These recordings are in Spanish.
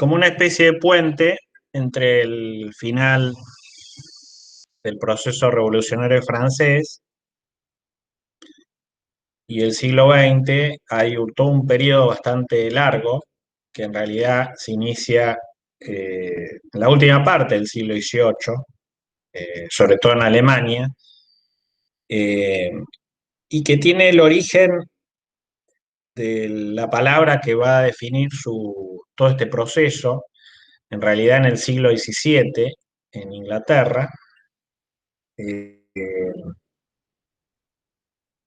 como una especie de puente entre el final del proceso revolucionario francés y el siglo XX. Hay todo un periodo bastante largo que en realidad se inicia en la última parte del siglo XVIII, sobre todo en Alemania, eh, y que tiene el origen de la palabra que va a definir todo este proceso, en realidad en el siglo XVII, en Inglaterra,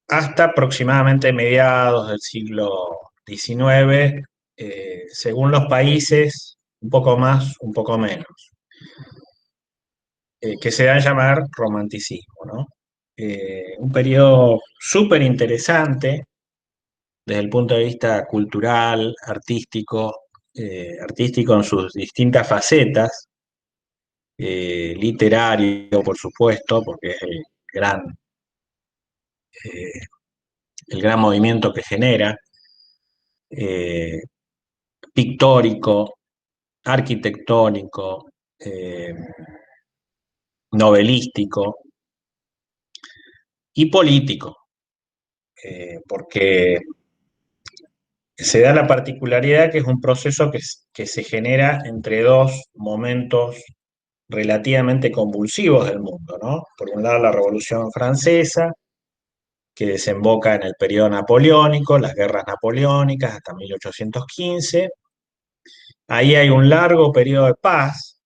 hasta aproximadamente mediados del siglo XIX, según los países, un poco más, un poco menos, que se da a llamar romanticismo, ¿no? Un periodo súper interesante desde el punto de vista cultural, artístico en sus distintas facetas, literario, por supuesto, porque es gran, eh, el gran movimiento que genera, eh, pictórico, arquitectónico, eh, novelístico y político, porque se da la particularidad que es un proceso que se genera entre dos momentos relativamente convulsivos del mundo, ¿no? Por un lado, la Revolución Francesa, que desemboca en el periodo napoleónico, las guerras napoleónicas hasta 1815. Ahí hay un largo periodo de paz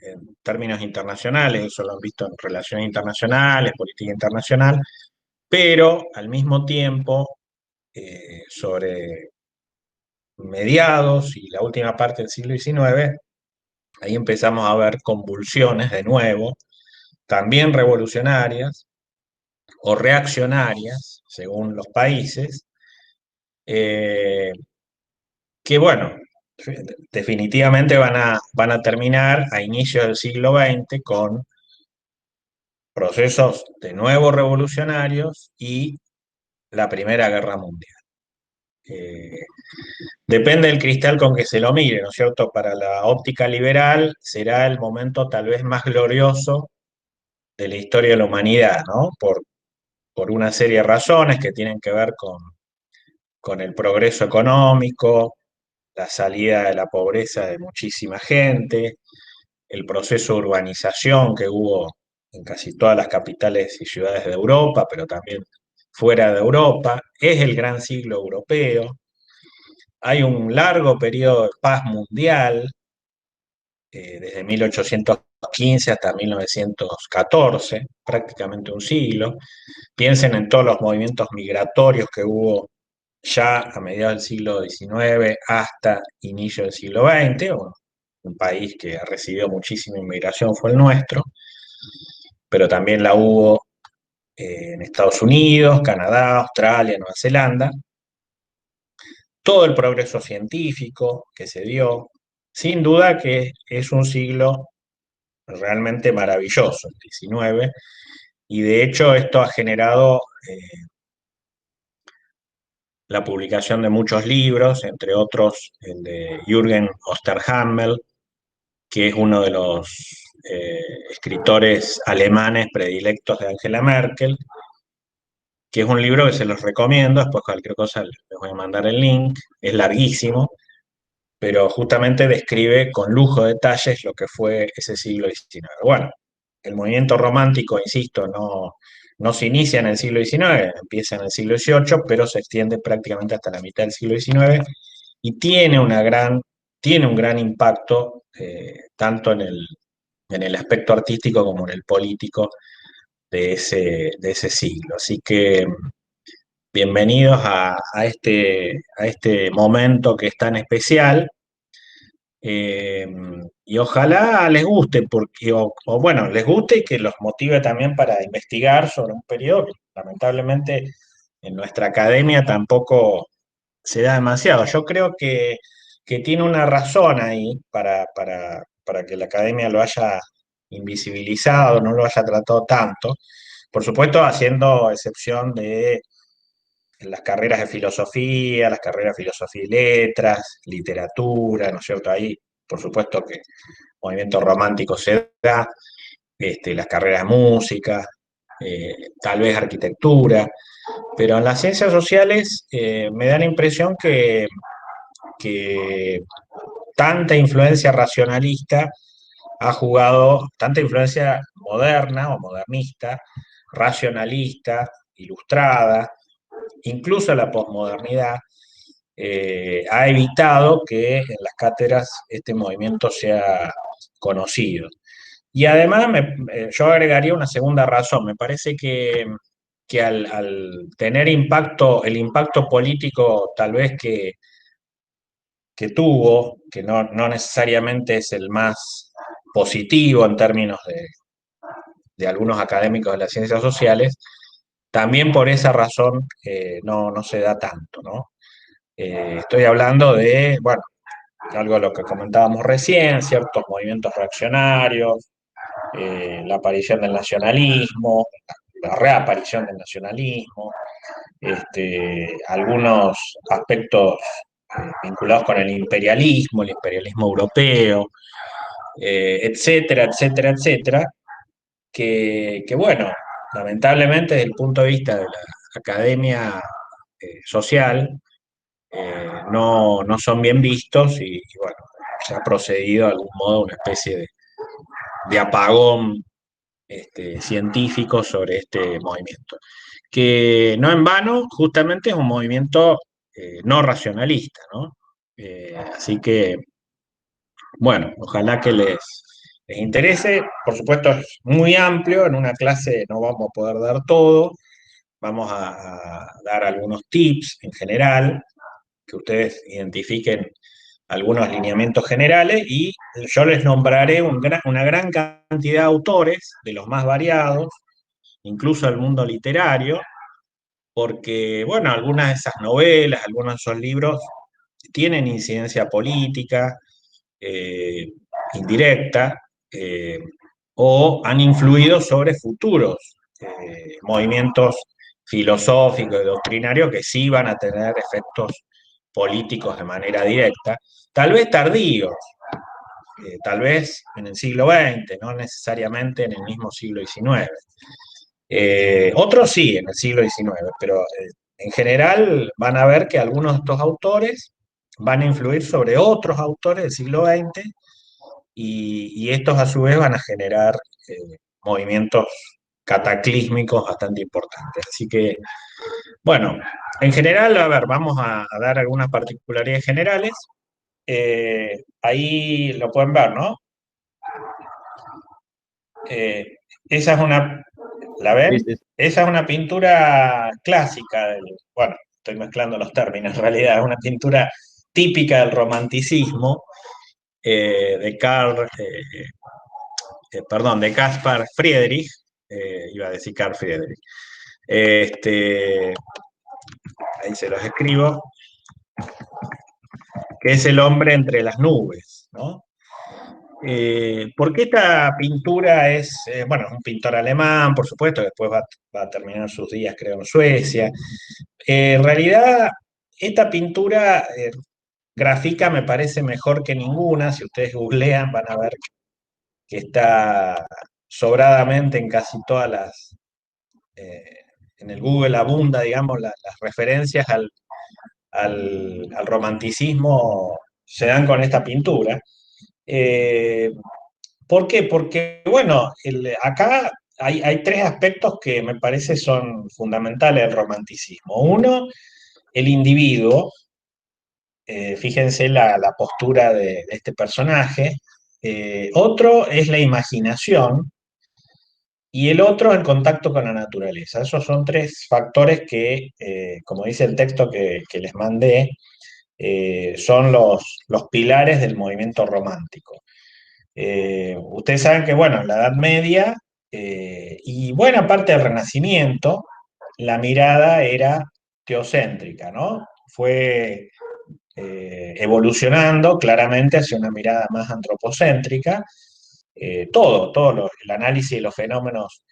en términos internacionales, eso lo han visto en relaciones internacionales, política internacional, pero al mismo tiempo, sobre mediados y la última parte del siglo XIX, ahí empezamos a ver convulsiones de nuevo, también revolucionarias o reaccionarias, según los países, eh, que bueno, definitivamente van a terminar a inicios del siglo XX con procesos de nuevo revolucionarios y la Primera Guerra Mundial. Eh, Depende del cristal con que se lo mire, ¿no es cierto? Para la óptica liberal será el momento tal vez más glorioso de la historia de la humanidad, ¿no? Por una serie de razones que tienen que ver con el progreso económico, la salida de la pobreza de muchísima gente, el proceso de urbanización que hubo en casi todas las capitales y ciudades de Europa, pero también fuera de Europa. Es el gran siglo europeo. Hay un largo periodo de paz mundial, desde 1815 hasta 1914, prácticamente un siglo. Piensen en todos los movimientos migratorios que hubo ya a mediados del siglo XIX hasta inicio del siglo XX. Bueno, un país que ha recibido muchísima inmigración fue el nuestro, pero también la hubo en Estados Unidos, Canadá, Australia, Nueva Zelanda. Todo el progreso científico que se dio, sin duda que es un siglo realmente maravilloso, el XIX, y de hecho esto ha generado la publicación de muchos libros, entre otros el de Jürgen Osterhammel, que es uno de los escritores alemanes predilectos de Angela Merkel, que es un libro que se los recomiendo, después cualquier cosa les voy a mandar el link, es larguísimo, pero justamente describe con lujo de detalles lo que fue ese siglo XIX. Bueno, el movimiento romántico, insisto, no se inicia en el siglo XIX, empieza en el siglo XVIII, pero se extiende prácticamente hasta la mitad del siglo XIX y tiene un gran impacto tanto en el aspecto artístico como en el político de ese siglo. Así que bienvenidos a este momento que es tan especial. eh, y ojalá les guste, porque, o bueno, les guste y que los motive también para investigar sobre un periodo que lamentablemente en nuestra academia tampoco se da demasiado. Yo creo que tiene una razón ahí para que la academia lo haya invisibilizado, no lo haya tratado tanto. Por supuesto, haciendo excepción de las carreras de filosofía, las carreras de filosofía y letras, literatura, ¿no es cierto? Ahí, por supuesto que el movimiento romántico se da, las carreras de música, tal vez arquitectura, pero en las ciencias sociales me da la impresión que tanta influencia racionalista ha jugado, tanta influencia moderna o modernista, racionalista, ilustrada, incluso la posmodernidad, ha evitado que en las cátedras este movimiento sea conocido. Y además yo agregaría una segunda razón. Me parece que al tener impacto, el impacto político tal vez que tuvo, que no necesariamente es el más positivo en términos de algunos académicos de las ciencias sociales, también por esa razón no se da tanto, ¿no? Estoy hablando de, bueno, algo de lo que comentábamos recién, ciertos movimientos reaccionarios, la aparición del nacionalismo, la reaparición del nacionalismo, algunos aspectos vinculados con el imperialismo europeo, etcétera, etcétera, etcétera, que bueno, lamentablemente desde el punto de vista de la academia social, no son bien vistos y bueno, se ha procedido de algún modo a una especie de apagón científico sobre este movimiento, que no en vano justamente es un movimiento no racionalista, ¿no? Así que, bueno, ojalá que les interese. Por supuesto, es muy amplio, en una clase no vamos a poder dar todo, vamos a dar algunos tips en general, que ustedes identifiquen algunos lineamientos generales y yo les nombraré una gran cantidad de autores, de los más variados, incluso el mundo literario, porque, bueno, algunas de esas novelas, algunos de esos libros tienen incidencia política, eh, indirecta, eh, o han influido sobre futuros movimientos filosóficos y doctrinarios que sí van a tener efectos políticos de manera directa, tal vez tardíos, tal vez en el siglo XX, no necesariamente en el mismo siglo XIX. Otros sí, en el siglo XIX, pero en general van a ver que algunos de estos autores van a influir sobre otros autores del siglo XX y estos a su vez van a generar movimientos cataclísmicos bastante importantes. Así que, bueno, en general, a ver, vamos a dar algunas particularidades generales. Ahí lo pueden ver, ¿no? Esa es una, ¿la Sí, ven? sí, Esa es una pintura clásica bueno, estoy mezclando los términos, en realidad es una pintura típica del romanticismo de perdón, de Caspar Friedrich, iba a decir Carl Friedrich. Este, ahí se los escribo, que es el hombre entre las nubes, ¿no? ¿Por qué esta pintura es, bueno, es un pintor alemán, por supuesto, después va a terminar sus días, creo, en Suecia. En realidad, esta pintura gráfica me parece mejor que ninguna. Si ustedes googlean, van a ver que está sobradamente en casi todas eh, en el Google abunda, digamos, las referencias al romanticismo se dan con esta pintura. Eh, ¿Por qué? Porque, bueno, acá hay tres aspectos que me parece son fundamentales del romanticismo. Uno, el individuo, fíjense la postura de este personaje. Otro es la imaginación y el otro el contacto con la naturaleza. Esos son tres factores que, como dice el texto que les mandé, son los pilares del movimiento romántico. Ustedes saben que, bueno, en la Edad Media y buena parte del Renacimiento, la mirada era teocéntrica, ¿no? Fue evolucionando claramente hacia una mirada más antropocéntrica. El análisis de los fenómenos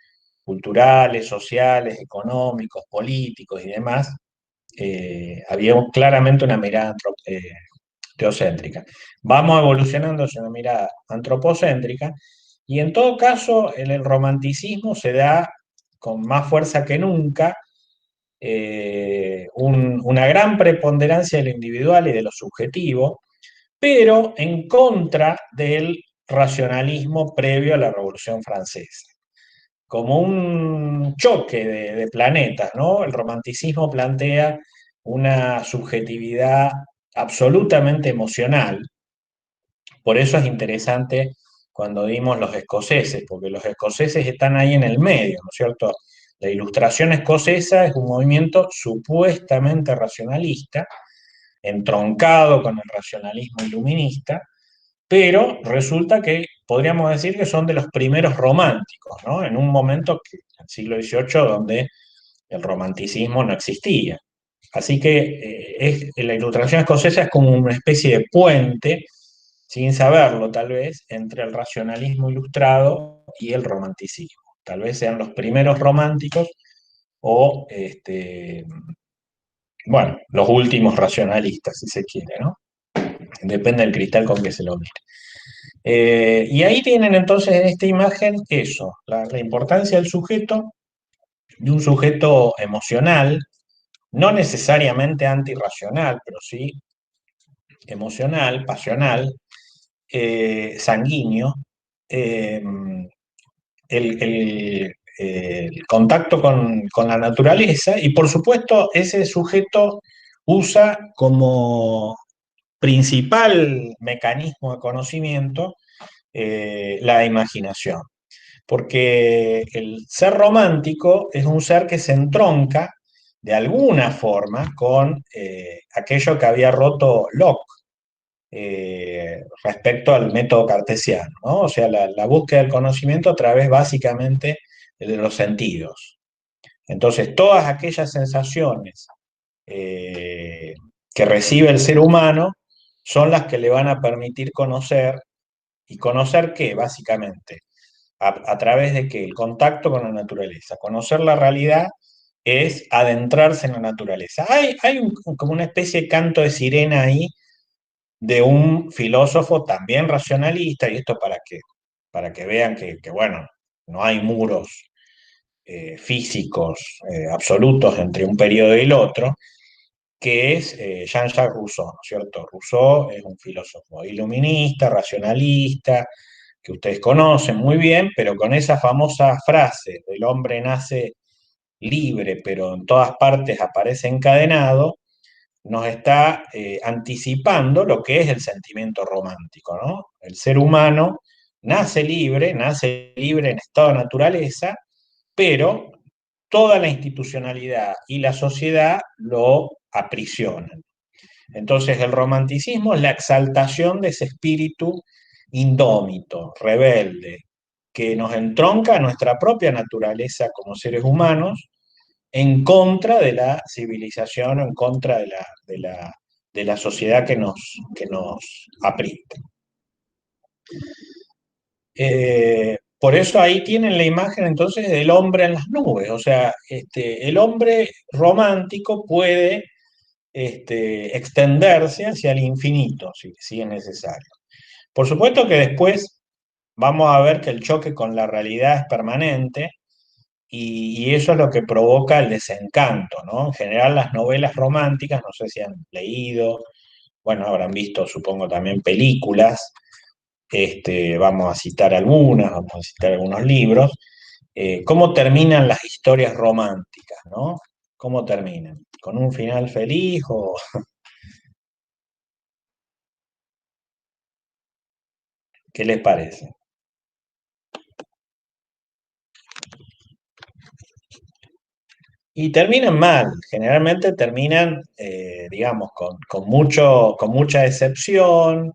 culturales, sociales, económicos, políticos y demás, había claramente una mirada teocéntrica. Vamos evolucionando hacia una mirada antropocéntrica y en todo caso en el romanticismo se da con más fuerza que nunca una gran preponderancia del individual y de lo subjetivo, pero en contra del racionalismo previo a la Revolución Francesa. Como un choque de planetas, ¿no? El romanticismo plantea una subjetividad absolutamente emocional. Por eso es interesante cuando vimos los escoceses, porque los escoceses están ahí en el medio, ¿no es cierto? La ilustración escocesa es un movimiento supuestamente racionalista, entroncado con el racionalismo iluminista, pero resulta que podríamos decir que son de los primeros románticos, ¿no? En un momento, que, el siglo XVIII, donde el romanticismo no existía. Así que la ilustración escocesa es como una especie de puente, sin saberlo tal vez, entre el racionalismo ilustrado y el romanticismo. Tal vez sean los primeros románticos o, bueno, los últimos racionalistas, si se quiere, ¿no? Depende del cristal con que se lo mire. Y ahí tienen entonces en esta imagen eso, la importancia del sujeto, de un sujeto emocional, no necesariamente antirracional, pero sí emocional, pasional, sanguíneo, eh, el contacto con la naturaleza y por supuesto ese sujeto usa como principal mecanismo de conocimiento la imaginación, porque el ser romántico es un ser que se entronca de alguna forma con aquello que había roto Locke respecto al método cartesiano, ¿no? O sea, la búsqueda del conocimiento a través básicamente de los sentidos. Entonces, todas aquellas sensaciones eh, que recibe el ser humano son las que le van a permitir conocer, y conocer qué, básicamente, a través de qué, el contacto con la naturaleza. Conocer la realidad es adentrarse en la naturaleza. Hay como una especie de canto de sirena ahí de un filósofo también racionalista, y esto para que vean que, bueno, no hay muros físicos absolutos entre un periodo y el otro, que es Jean-Jacques Rousseau, ¿no es cierto? Rousseau es un filósofo iluminista, racionalista, que ustedes conocen muy bien, pero con esa famosa frase, el hombre nace libre, pero en todas partes aparece encadenado, nos está anticipando lo que es el sentimiento romántico, ¿no? El ser humano nace libre en estado de naturaleza, pero toda la institucionalidad y la sociedad lo aprisionan. Entonces el romanticismo es la exaltación de ese espíritu indómito, rebelde, que nos entronca a nuestra propia naturaleza como seres humanos en contra de la civilización, en contra de la sociedad que nos aprieta. Por eso ahí tienen la imagen entonces del hombre en las nubes, o sea, el hombre romántico puede extenderse hacia el infinito, si es necesario. Por supuesto que después vamos a ver que el choque con la realidad es permanente y eso es lo que provoca el desencanto, ¿no? En general las novelas románticas, no sé si han leído, bueno, habrán visto, supongo, también películas, vamos a citar algunas, vamos a citar algunos libros, cómo terminan las historias románticas, ¿no? ¿Cómo terminan? ¿Con un final feliz o qué les parece? Y terminan mal, generalmente terminan, digamos, con mucha decepción,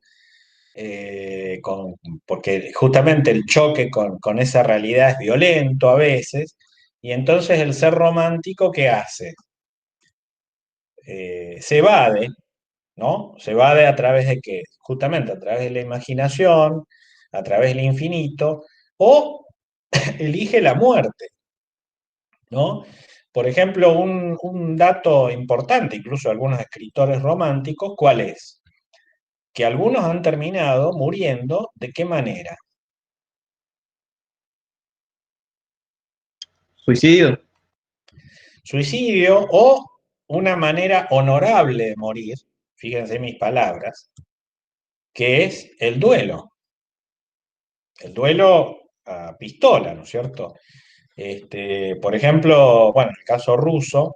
porque justamente el choque con esa realidad es violento a veces, y entonces el ser romántico, ¿qué hace? Se evade, ¿no? Se evade a través de qué? Justamente a través de la imaginación, a través del infinito, o elige la muerte, ¿no? Por ejemplo, un dato importante, incluso algunos escritores románticos, ¿cuál es? Que algunos han terminado muriendo, ¿de qué manera? Suicidio. Suicidio o una manera honorable de morir, fíjense mis palabras, que es el duelo. El duelo a pistola, ¿no es cierto? Por ejemplo, bueno, en el caso ruso,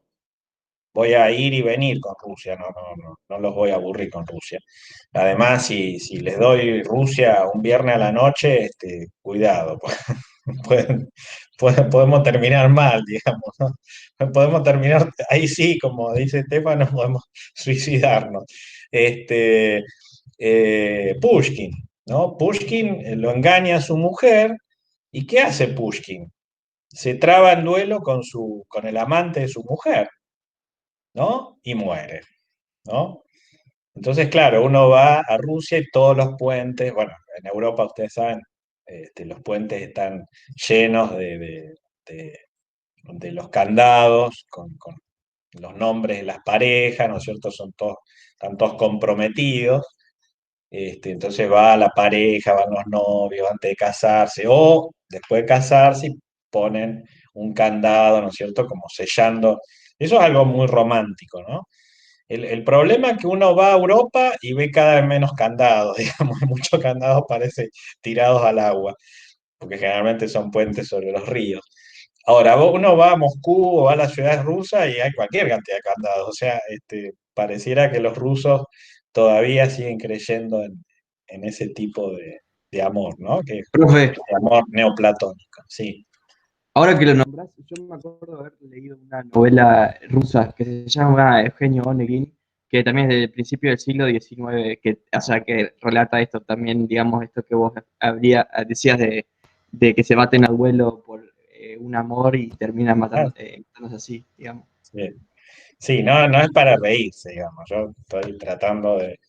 voy a ir y venir con Rusia, no los voy a aburrir con Rusia. Además, si les doy Rusia un viernes a la noche, cuidado, pueden- podemos terminar mal, digamos, ¿no? Podemos terminar, ahí sí, como dice Estefano, podemos suicidarnos. Este, Pushkin, ¿no? Pushkin lo engaña a su mujer, ¿y qué hace Pushkin? Se traba en duelo con el amante de su mujer, ¿no? Y muere, ¿no? Entonces, claro, uno va a Rusia y todos los puentes, bueno, en Europa ustedes saben, los puentes están llenos de- de los candados, con los nombres de las parejas, ¿no es cierto? Están todos comprometidos. Entonces va la pareja, van los novios antes de casarse, o después de casarse y ponen un candado, ¿no es cierto? Como sellando. Eso es algo muy romántico, ¿no? El problema es que uno va a Europa y ve cada vez menos candados, digamos, muchos candados parecen tirados al agua, porque generalmente son puentes sobre los ríos. Ahora, uno va a Moscú o va a las ciudades rusas y hay cualquier cantidad de candados, o sea, pareciera que los rusos todavía siguen creyendo en ese tipo de amor, ¿no? Que es Profe, de amor neoplatónico, sí. ahora que lo nombras, yo me acuerdo de haber leído una novela rusa que se llama Eugenio Onegin, que también es del principio del siglo XIX, que, o sea, que relata esto también, digamos, esto que vos decías de que se baten al vuelo por un amor y terminan Ah, matándose así, digamos. sí. Sí, no es para reírse, digamos. Yo estoy tratando de.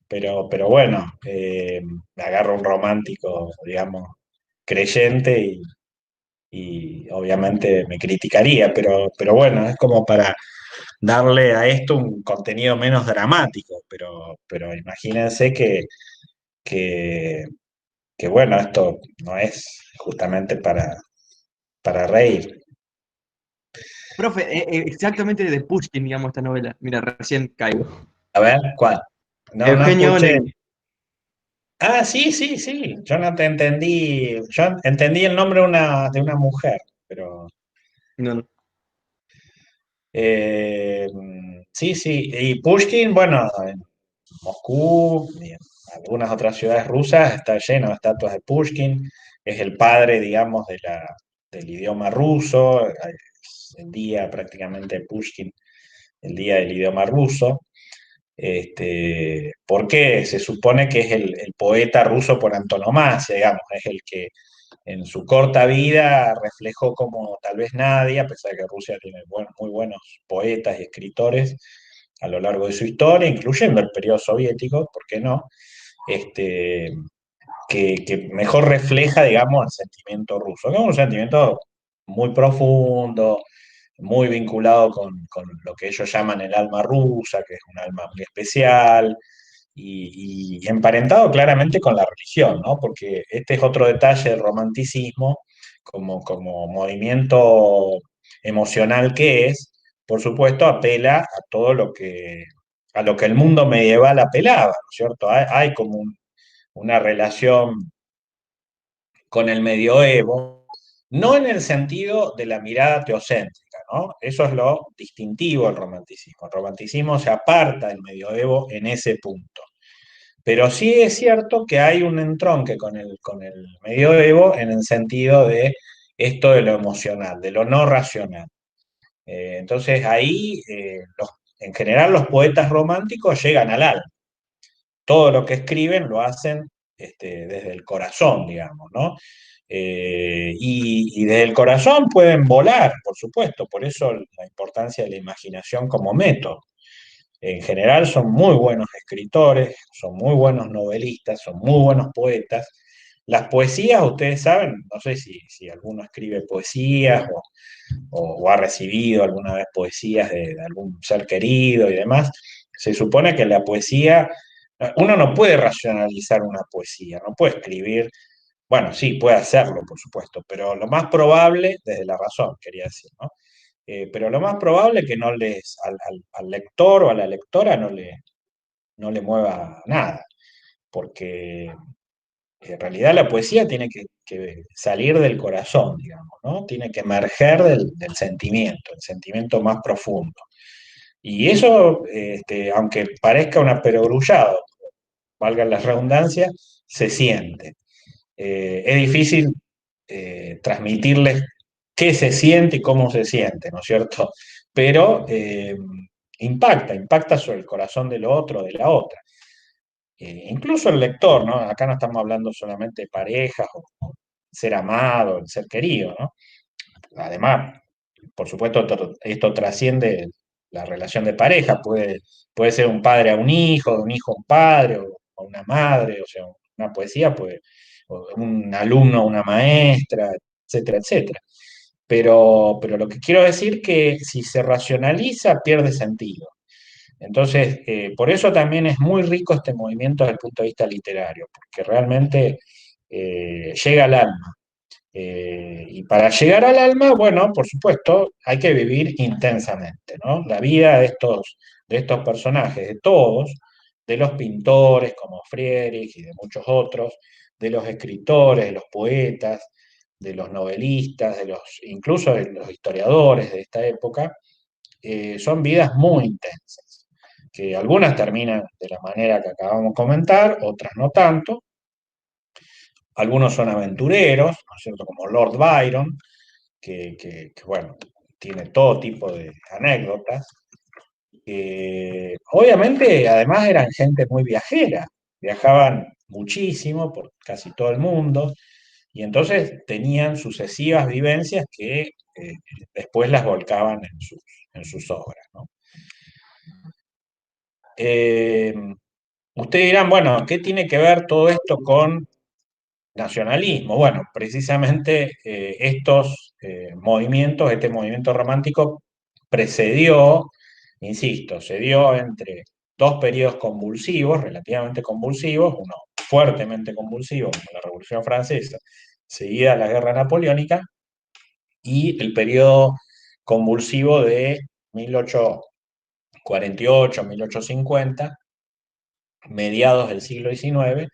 Pero bueno, me agarro un romántico, digamos, creyente y obviamente me criticaría, pero bueno, es como para darle a esto un contenido menos dramático, pero imagínense que, que bueno, esto no es justamente para reír. Profe, exactamente de Pushkin, digamos, esta novela. Mira, recién caigo. A ver, ¿cuál? No Eugenio escuché. Onegin. Ah, sí, sí, sí. Yo no te entendí. Yo entendí el nombre de una mujer, pero No, no. eh, sí, sí. Y Pushkin, bueno, en Moscú y en algunas otras ciudades rusas está lleno de estatuas de Pushkin. Es el padre, digamos, del idioma ruso. Es el día prácticamente de Pushkin, el día del idioma ruso. Porque se supone que es el poeta ruso por antonomasia, digamos, es el que en su corta vida reflejó como tal vez nadie, a pesar de que Rusia tiene muy buenos poetas y escritores a lo largo de su historia, incluyendo el periodo soviético, ¿por qué no? Este, que mejor refleja, digamos, el sentimiento ruso, que es un sentimiento muy profundo, muy vinculado con lo que ellos llaman el alma rusa, que es un alma muy especial, y emparentado claramente con la religión, ¿no? Porque este es otro detalle del romanticismo, como movimiento emocional que es, por supuesto, apela a todo a lo que el mundo medieval apelaba, ¿no es cierto? Hay como una relación con el medioevo, no en el sentido de la mirada teocéntrica, ¿no? Eso es lo distintivo del romanticismo. El romanticismo se aparta del medioevo en ese punto. Pero sí es cierto que hay un entronque con el medioevo en el sentido de esto de lo emocional, de lo no racional. Entonces ahí, en general, los poetas románticos llegan al alma. Todo lo que escriben lo hacen desde el corazón, digamos, ¿no? Y desde el corazón pueden volar, por supuesto, por eso la importancia de la imaginación como método. En general son muy buenos escritores, son muy buenos novelistas, son muy buenos poetas, las poesías, ustedes saben, no sé si alguno escribe poesías o ha recibido alguna vez poesías de algún ser querido y demás. Se supone que la poesía, uno no puede racionalizar una poesía, no puede escribir, bueno, sí, puede hacerlo, por supuesto, pero lo más probable, desde la razón, quería decir, ¿no? Pero lo más probable es que no les, al lector o a la lectora no le mueva nada, porque en realidad la poesía tiene que salir del corazón, digamos, ¿no? Tiene que emerger del sentimiento, el sentimiento más profundo. Y eso, aunque parezca una perogrullado, valga la redundancia, se siente. Es difícil transmitirles qué se siente y cómo se siente, ¿no es cierto? Pero impacta sobre el corazón del otro, de la otra. Incluso el lector, ¿no? Acá no estamos hablando solamente de parejas o ser amado, el ser querido, ¿no? Además, por supuesto, esto trasciende la relación de pareja, puede ser un padre a un hijo, de un hijo a un padre, o una madre, o sea, una poesía, pues, o un alumno a una maestra, etcétera, etcétera. Pero lo que quiero decir que si se racionaliza, pierde sentido. Entonces, por eso también es muy rico este movimiento desde el punto de vista literario, porque realmente llega al alma. Y para llegar al alma, bueno, por supuesto, hay que vivir intensamente, ¿no? La vida de estos personajes, de todos, de los pintores como Friedrich y de muchos otros, de los escritores, de los poetas, de los novelistas, incluso de los historiadores de esta época, son vidas muy intensas, que algunas terminan de la manera que acabamos de comentar, otras no tanto. Algunos son aventureros, ¿no es cierto? Como Lord Byron, bueno, tiene todo tipo de anécdotas. Obviamente, además eran gente muy viajera, viajaban muchísimo por casi todo el mundo y entonces tenían sucesivas vivencias que después las volcaban en sus obras, ¿no? Eh, Ustedes dirán, bueno, ¿qué tiene que ver todo esto con nacionalismo? Bueno, precisamente estos movimientos, este movimiento romántico precedió, insisto, se dio entre dos periodos convulsivos, relativamente convulsivos, uno fuertemente convulsivo, como la Revolución Francesa, seguida la Guerra Napoleónica, y el periodo convulsivo de 1848, 1850, mediados del siglo XIX,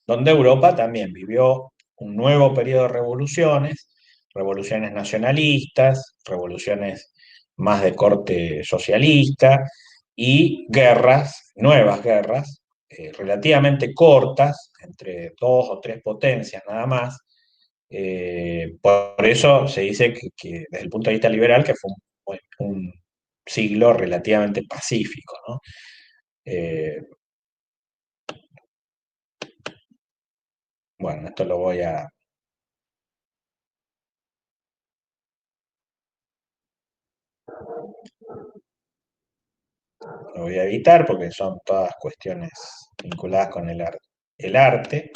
donde Europa también vivió un nuevo periodo de revoluciones, revoluciones nacionalistas, revoluciones más de corte socialista y guerras, nuevas guerras, relativamente cortas, entre dos o tres potencias nada más. Por eso se dice que desde el punto de vista liberal que fue un siglo relativamente pacífico, ¿no? Eh, bueno, esto lo voy a evitar porque son todas cuestiones vinculadas con el arte. El arte,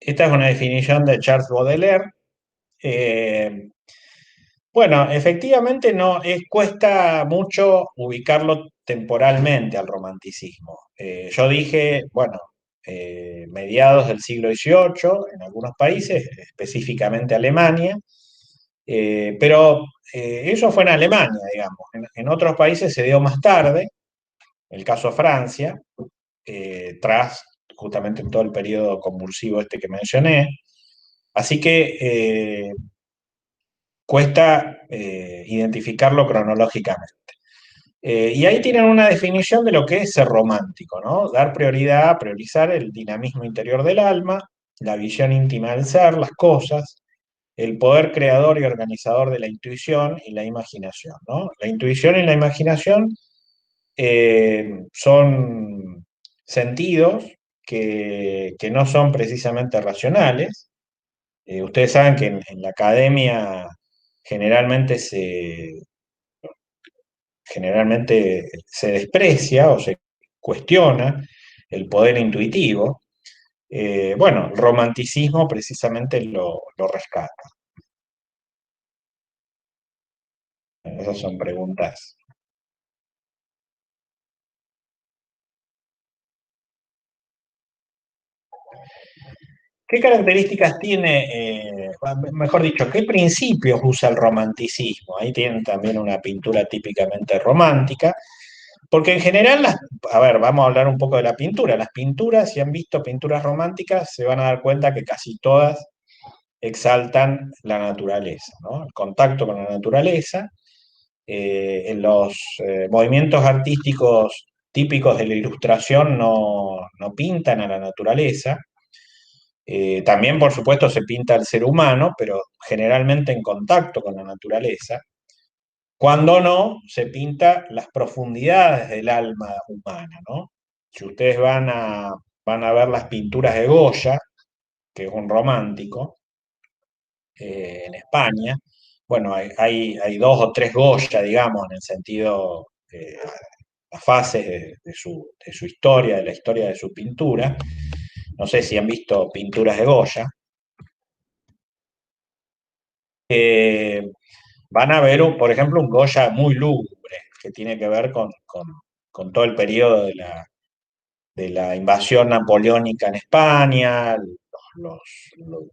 esta es una definición de Charles Baudelaire. Eh, bueno, efectivamente no, cuesta mucho ubicarlo temporalmente al romanticismo. Yo dije, bueno, mediados del siglo XVIII en algunos países, específicamente Alemania, pero eso fue en Alemania, digamos. En otros países se dio más tarde, el caso Francia, tras justamente todo el periodo convulsivo este que mencioné. Así que cuesta identificarlo cronológicamente. Y ahí tienen una definición de lo que es ser romántico, ¿no? Dar prioridad, priorizar el dinamismo interior del alma, la visión íntima del ser, las cosas, el poder creador y organizador de la intuición y la imaginación, ¿no? La intuición y la imaginación son sentidos que no son precisamente racionales. Ustedes saben que en la academia generalmente generalmente se desprecia o se cuestiona el poder intuitivo. Bueno, el romanticismo precisamente lo rescata. Esas son preguntas. ¿Qué características tiene, mejor dicho, qué principios usa el romanticismo? Ahí tienen también una pintura típicamente romántica, porque en general, a ver, vamos a hablar un poco de la pintura. Las pinturas, si han visto pinturas románticas, se van a dar cuenta que casi todas exaltan la naturaleza, ¿no? El contacto con la naturaleza. En los movimientos artísticos típicos de la ilustración no pintan a la naturaleza. También, por supuesto, se pinta al ser humano, pero generalmente en contacto con la naturaleza. Cuando no, se pinta las profundidades del alma humana, ¿no? Si ustedes van a ver las pinturas de Goya, que es un romántico, en España, bueno, hay dos o tres Goya, digamos, en el sentido, las fases de su historia, de la historia de su pintura. No sé si han visto pinturas de Goya. Eh, Van a ver, por ejemplo, un Goya muy lúgubre, que tiene que ver con todo el periodo de la invasión napoleónica en España,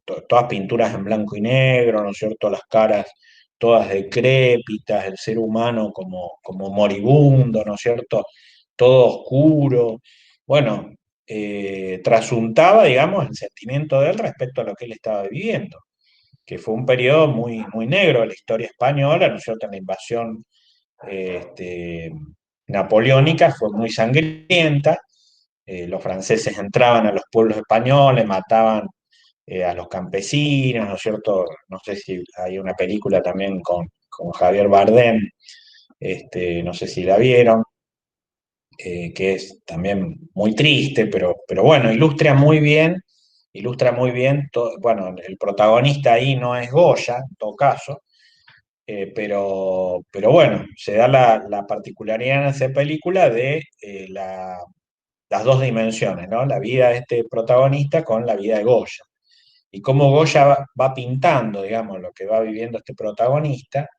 todas pinturas en blanco y negro, ¿no es cierto? Las caras todas decrépitas, el ser humano como moribundo, ¿no es cierto? Todo oscuro. Bueno, trasuntaba, digamos, el sentimiento de él respecto a lo que él estaba viviendo, que fue un periodo muy negro de la historia española, ¿no es cierto? La invasión este, napoleónica fue muy sangrienta. Los franceses entraban a los pueblos españoles, mataban a los campesinos, ¿no es cierto? No sé si hay una película también con Javier Bardem, no sé si la vieron, que es también muy triste, pero bueno, ilustra muy bien, bueno, el protagonista ahí no es Goya, en todo caso, pero bueno, se da la particularidad en esa película de las dos dimensiones, ¿no? La vida de este protagonista con la vida de Goya. Y cómo Goya va pintando, digamos, lo que va viviendo este protagonista,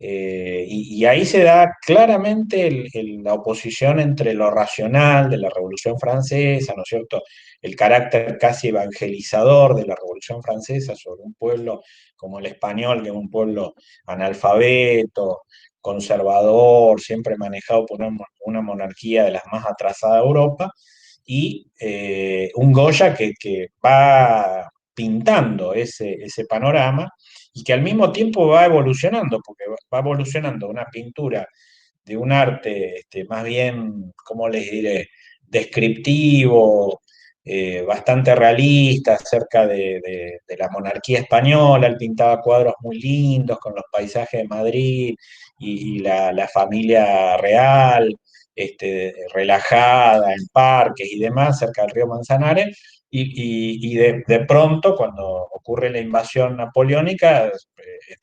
y ahí se da claramente la oposición entre lo racional de la Revolución Francesa, ¿no es cierto? El carácter casi evangelizador de la Revolución Francesa sobre un pueblo como el español, que es un pueblo analfabeto, conservador, siempre manejado por una monarquía de las más atrasadas de Europa, y un Goya que va pintando ese panorama y que al mismo tiempo va evolucionando, porque va evolucionando una pintura de un arte más bien, ¿cómo les diré?, descriptivo, bastante realista acerca de la monarquía española. Él pintaba cuadros muy lindos con los paisajes de Madrid y la familia real, relajada en parques y demás, cerca del río Manzanares. Y de pronto, cuando ocurre la invasión napoleónica,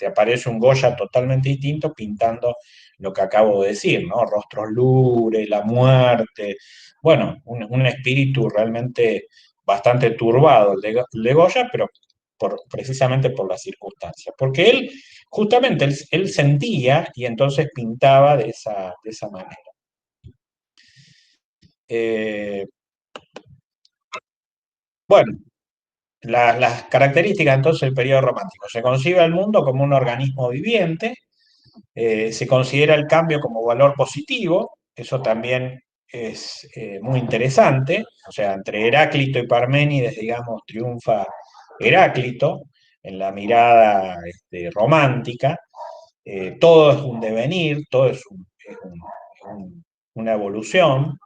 aparece un Goya totalmente distinto pintando lo que acabo de decir, ¿no? Rostros lúgubres, la muerte, bueno, un espíritu realmente bastante turbado el de Goya, pero precisamente por las circunstancias. Porque él, justamente, él sentía y entonces pintaba de esa manera. Eh, bueno, las características entonces del periodo romántico. Se concibe al mundo como un organismo viviente, se considera el cambio como valor positivo, eso también es muy interesante, o sea, entre Heráclito y Parménides, digamos, triunfa Heráclito en la mirada romántica. Todo es un devenir, todo una evolución.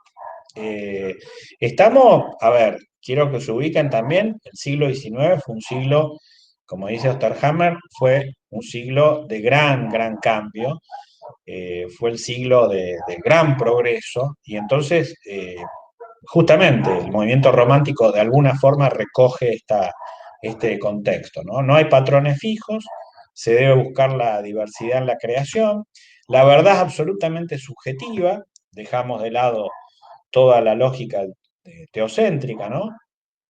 Estamos, a ver, quiero que se ubiquen también, el siglo XIX fue un siglo como dice Osterhammer, fue un siglo de gran, gran cambio, fue el siglo de gran progreso, y entonces justamente el movimiento romántico de alguna forma recoge este contexto, ¿no? No hay patrones fijos, se debe buscar la diversidad en la creación, la verdad es absolutamente subjetiva, dejamos de lado toda la lógica teocéntrica, ¿no?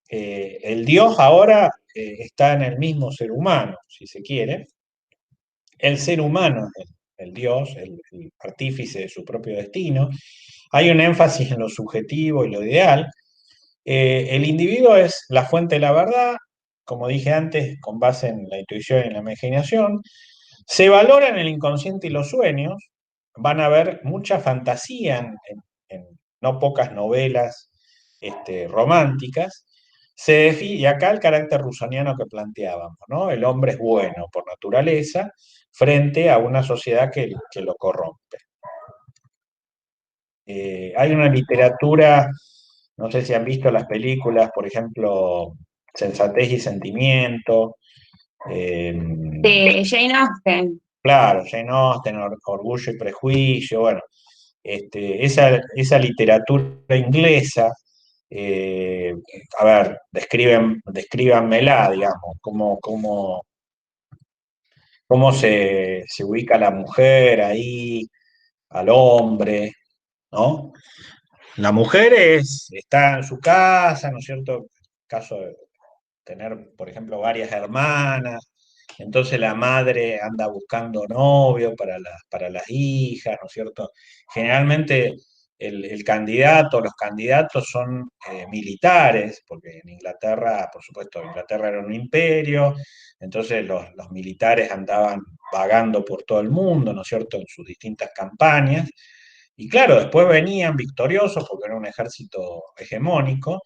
El Dios ahora está en el mismo ser humano, si se quiere. El ser humano es el Dios, el artífice de su propio destino. Hay un énfasis en lo subjetivo y lo ideal. El individuo es la fuente de la verdad, como dije antes, con base en la intuición y en la imaginación. Se valoran el inconsciente y los sueños. Van a haber mucha fantasía en no pocas novelas románticas. Y acá el carácter rusoniano que planteábamos, ¿no? El hombre es bueno por naturaleza frente a una sociedad que lo corrompe. Hay una literatura, no sé si han visto las películas, por ejemplo, Sensatez y Sentimiento, eh, De Jane Austen. claro, Jane Austen, Orgullo y Prejuicio, bueno, esa literatura inglesa, eh, a ver, descríbanmela, digamos, cómo se ubica la mujer ahí, al hombre, ¿no? La mujer está en su casa, ¿no es cierto? Caso de tener, por ejemplo, varias hermanas, entonces la madre anda buscando novio para las hijas, ¿no es cierto? Generalmente el candidato, los candidatos son militares, porque en Inglaterra, por supuesto, Inglaterra era un imperio, entonces los militares andaban vagando por todo el mundo, ¿no es cierto?, en sus distintas campañas. Y claro, después venían victoriosos, porque era un ejército hegemónico,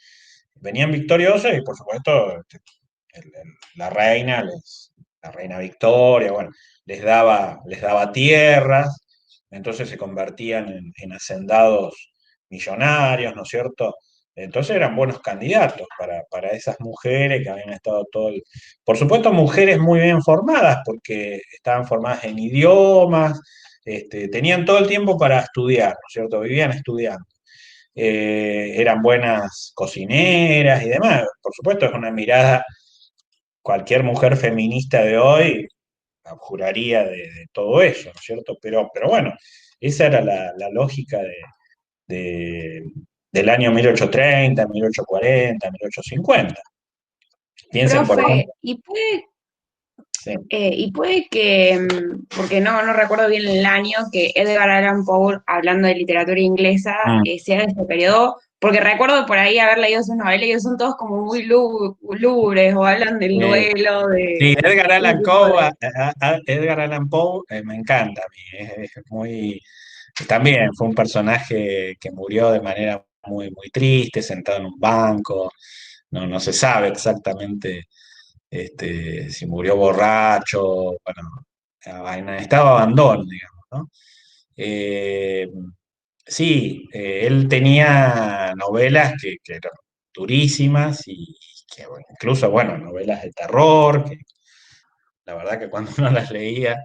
venían victoriosos y por supuesto la reina, la reina Victoria, bueno, les daba tierras, entonces se convertían en hacendados millonarios, ¿no es cierto? Entonces eran buenos candidatos para esas mujeres que habían estado todo el... Por supuesto, mujeres muy bien formadas, porque estaban formadas en idiomas, tenían todo el tiempo para estudiar, ¿no es cierto? Vivían estudiando. Eran buenas cocineras y demás. Por supuesto, es una mirada, cualquier mujer feminista de hoy juraría de todo eso, ¿no es cierto? Pero bueno, esa era la lógica de- del año 1830, 1840, 1850. Piensen, por Profe, ejemplo, sí. y puede que, porque no recuerdo bien el año, que Edgar Allan Poe, hablando de literatura inglesa, Mm. sea de este periodo, porque recuerdo por ahí haber leído sus novelas y ellos son todos como muy lúgubres o hablan del Eh, duelo, sí, de Edgar ese Allan tipo Poe, de... Edgar Allan Poe me encanta a mí, es muy, también fue un personaje que murió de manera muy, muy triste, sentado en un banco, no se sabe exactamente si murió borracho, bueno, en estado de abandono, digamos, ¿no? Eh, sí, él tenía novelas que eran durísimas y que bueno, incluso, bueno, novelas de terror, que la verdad que cuando uno las leía,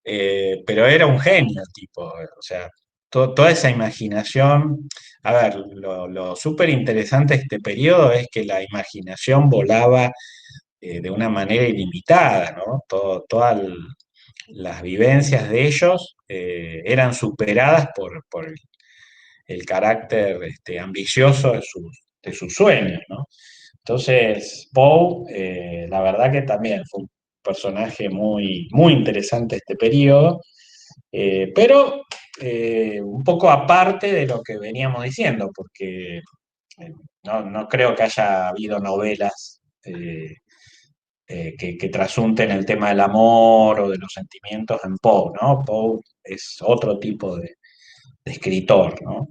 pero era un genio el tipo, o sea, toda esa imaginación, a ver, lo súper interesante de este periodo es que la imaginación volaba de una manera ilimitada, ¿no? Las vivencias de ellos eran superadas por el carácter ambicioso de sus sueños, ¿no? Entonces, Poe, la verdad que también fue un personaje muy, muy interesante este periodo, pero un poco aparte de lo que veníamos diciendo, porque no creo que haya habido novelas que trasunten el tema del amor o de los sentimientos en Poe, ¿no? Poe es otro tipo de escritor, ¿no?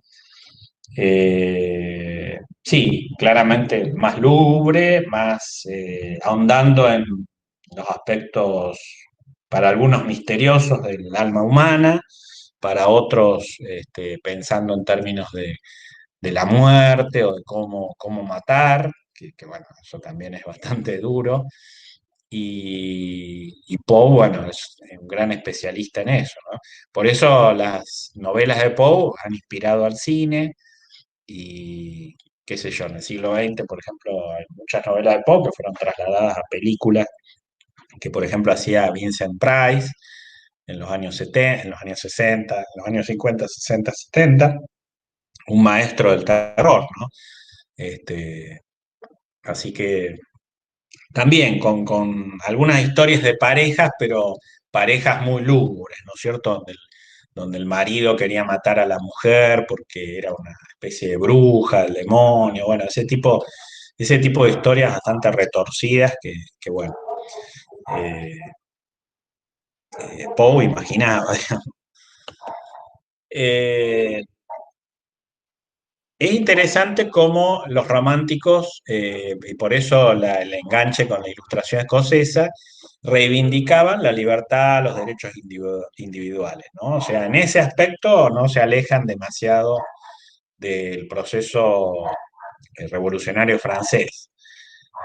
Sí, claramente más lúgubre, más ahondando en los aspectos para algunos misteriosos del alma humana, para otros pensando en términos de la muerte o de cómo matar, que bueno, eso también es bastante duro. y Poe, bueno, es un gran especialista en eso, ¿no? Por eso las novelas de Poe han inspirado al cine y, qué sé yo, en el siglo XX, por ejemplo, hay muchas novelas de Poe que fueron trasladadas a películas, que por ejemplo hacía Vincent Price en los años 70, en los años 60, en los años 50, 60, 70, un maestro del terror, ¿no? Este, así que también con algunas historias de parejas, pero parejas muy lúgubres, ¿no es cierto? Donde el marido quería matar a la mujer porque era una especie de bruja, el demonio, bueno, ese tipo de historias bastante retorcidas que bueno, eh, Poe imaginaba, digamos. Eh, Es interesante cómo los románticos, y por eso el enganche con la ilustración escocesa, reivindicaban la libertad, los derechos individuales, ¿no? O sea, en ese aspecto no se alejan demasiado del proceso revolucionario francés.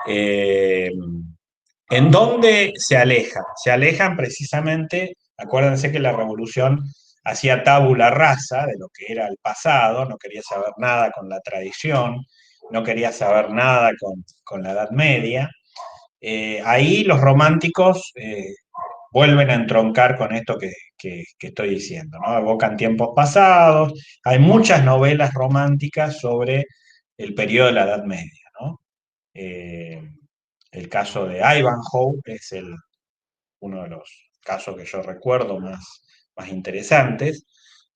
Eh, ¿En dónde se alejan? Se alejan precisamente, acuérdense que la revolución hacía tabula rasa de lo que era el pasado, no quería saber nada con la tradición, no quería saber nada con la Edad Media. Ahí los románticos vuelven a entroncar con esto que estoy diciendo, ¿no? Evocan tiempos pasados, hay muchas novelas románticas sobre el periodo de la Edad Media, ¿no? Eh, el caso de Ivanhoe es uno de los casos que yo recuerdo más interesantes.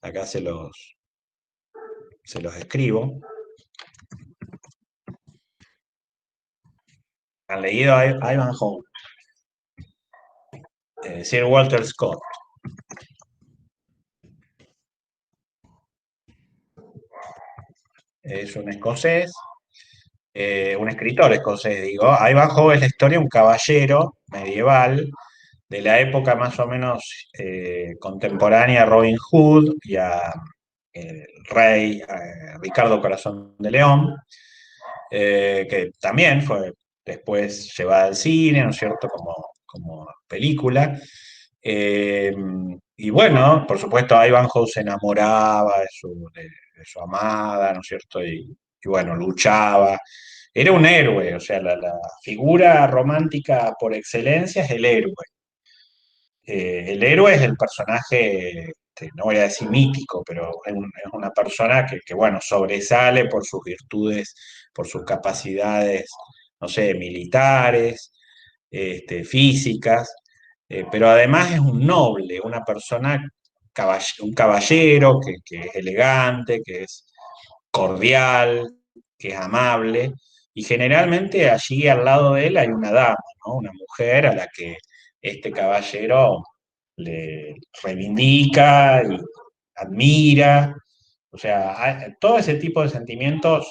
Acá se los escribo. ¿Han leído Ivanhoe? Sir Walter Scott. Es un escocés, un escritor escocés, digo. Ivanhoe es la historia de un caballero medieval de la época más o menos contemporánea a Robin Hood y a el rey Ricardo Corazón de León, que también fue después llevada al cine, ¿no es cierto?, como película. Eh, y bueno, por supuesto, Ivanhoe se enamoraba de su amada, ¿no es cierto? Y bueno, luchaba. Era un héroe, o sea, la figura romántica por excelencia es el héroe. El héroe es el personaje, no voy a decir mítico, pero es una persona que, bueno, sobresale por sus virtudes, por sus capacidades, no sé, militares, físicas, pero además es un noble, una persona, un caballero que es elegante, que es cordial, que es amable, y generalmente allí al lado de él hay una dama, ¿no? Una mujer a la que este caballero le reivindica y admira. O sea, todo ese tipo de sentimientos,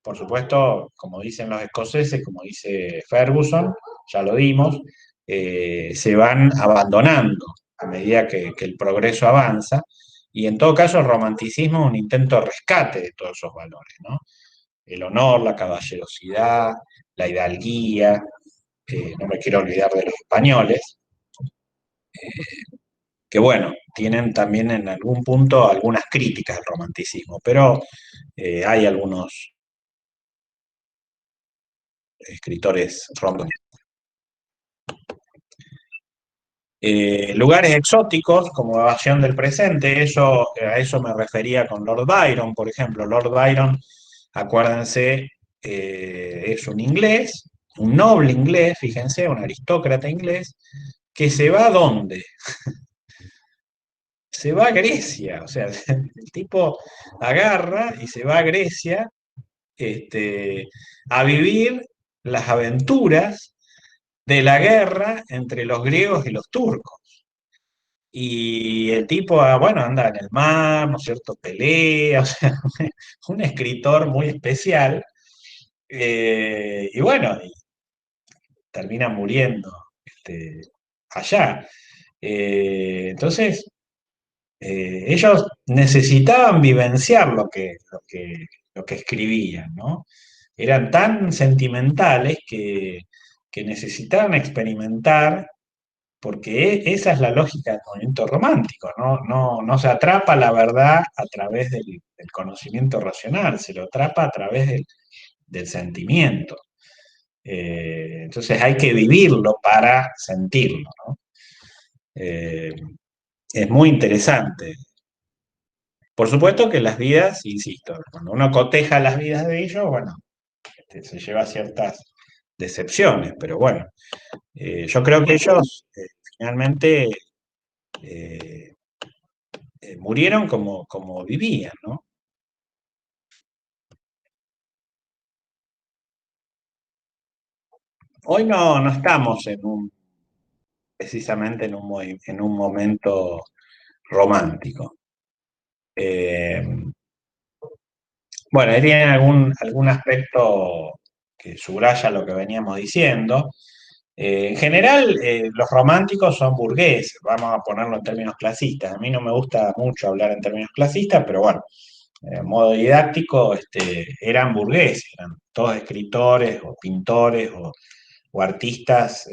por supuesto, como dicen los escoceses, como dice Ferguson, ya lo dimos, se van abandonando a medida que el progreso avanza. Y en todo caso, el romanticismo es un intento de rescate de todos esos valores, ¿no? El honor, la caballerosidad, la hidalguía, no me quiero olvidar de los españoles, que bueno, tienen también en algún punto algunas críticas al romanticismo, pero hay algunos escritores romanos. Lugares exóticos como evasión del presente, a eso me refería con Lord Byron, por ejemplo. Lord Byron, acuérdense, es un inglés, un noble inglés, fíjense, un aristócrata inglés, que se va ¿a dónde? Se va a Grecia, o sea, el tipo agarra y se va a Grecia este, a vivir las aventuras de la guerra entre los griegos y los turcos. Y el tipo, bueno, anda en el mar, ¿no es cierto? Pelea, o sea, un escritor muy especial. Y bueno, y termina muriendo allá. Entonces, ellos necesitaban vivenciar lo que escribían, ¿no? Eran tan sentimentales que que necesitaban experimentar, porque esa es la lógica del movimiento romántico, no se atrapa la verdad a través del conocimiento racional, se lo atrapa a través del sentimiento. Entonces hay que vivirlo para sentirlo, ¿no? Eh, es muy interesante. Por supuesto que las vidas, insisto, cuando uno coteja las vidas de ellos, bueno, se lleva ciertas decepciones, pero bueno, yo creo que ellos finalmente eh, murieron como vivían, ¿no? Hoy no estamos precisamente en un momento romántico. Eh, bueno, ahí tiene algún aspecto que subraya lo que veníamos diciendo. En general, los románticos son burgueses, vamos a ponerlo en términos clasistas. A mí no me gusta mucho hablar en términos clasistas, pero bueno, modo didáctico, eran burgueses, eran todos escritores o pintores o artistas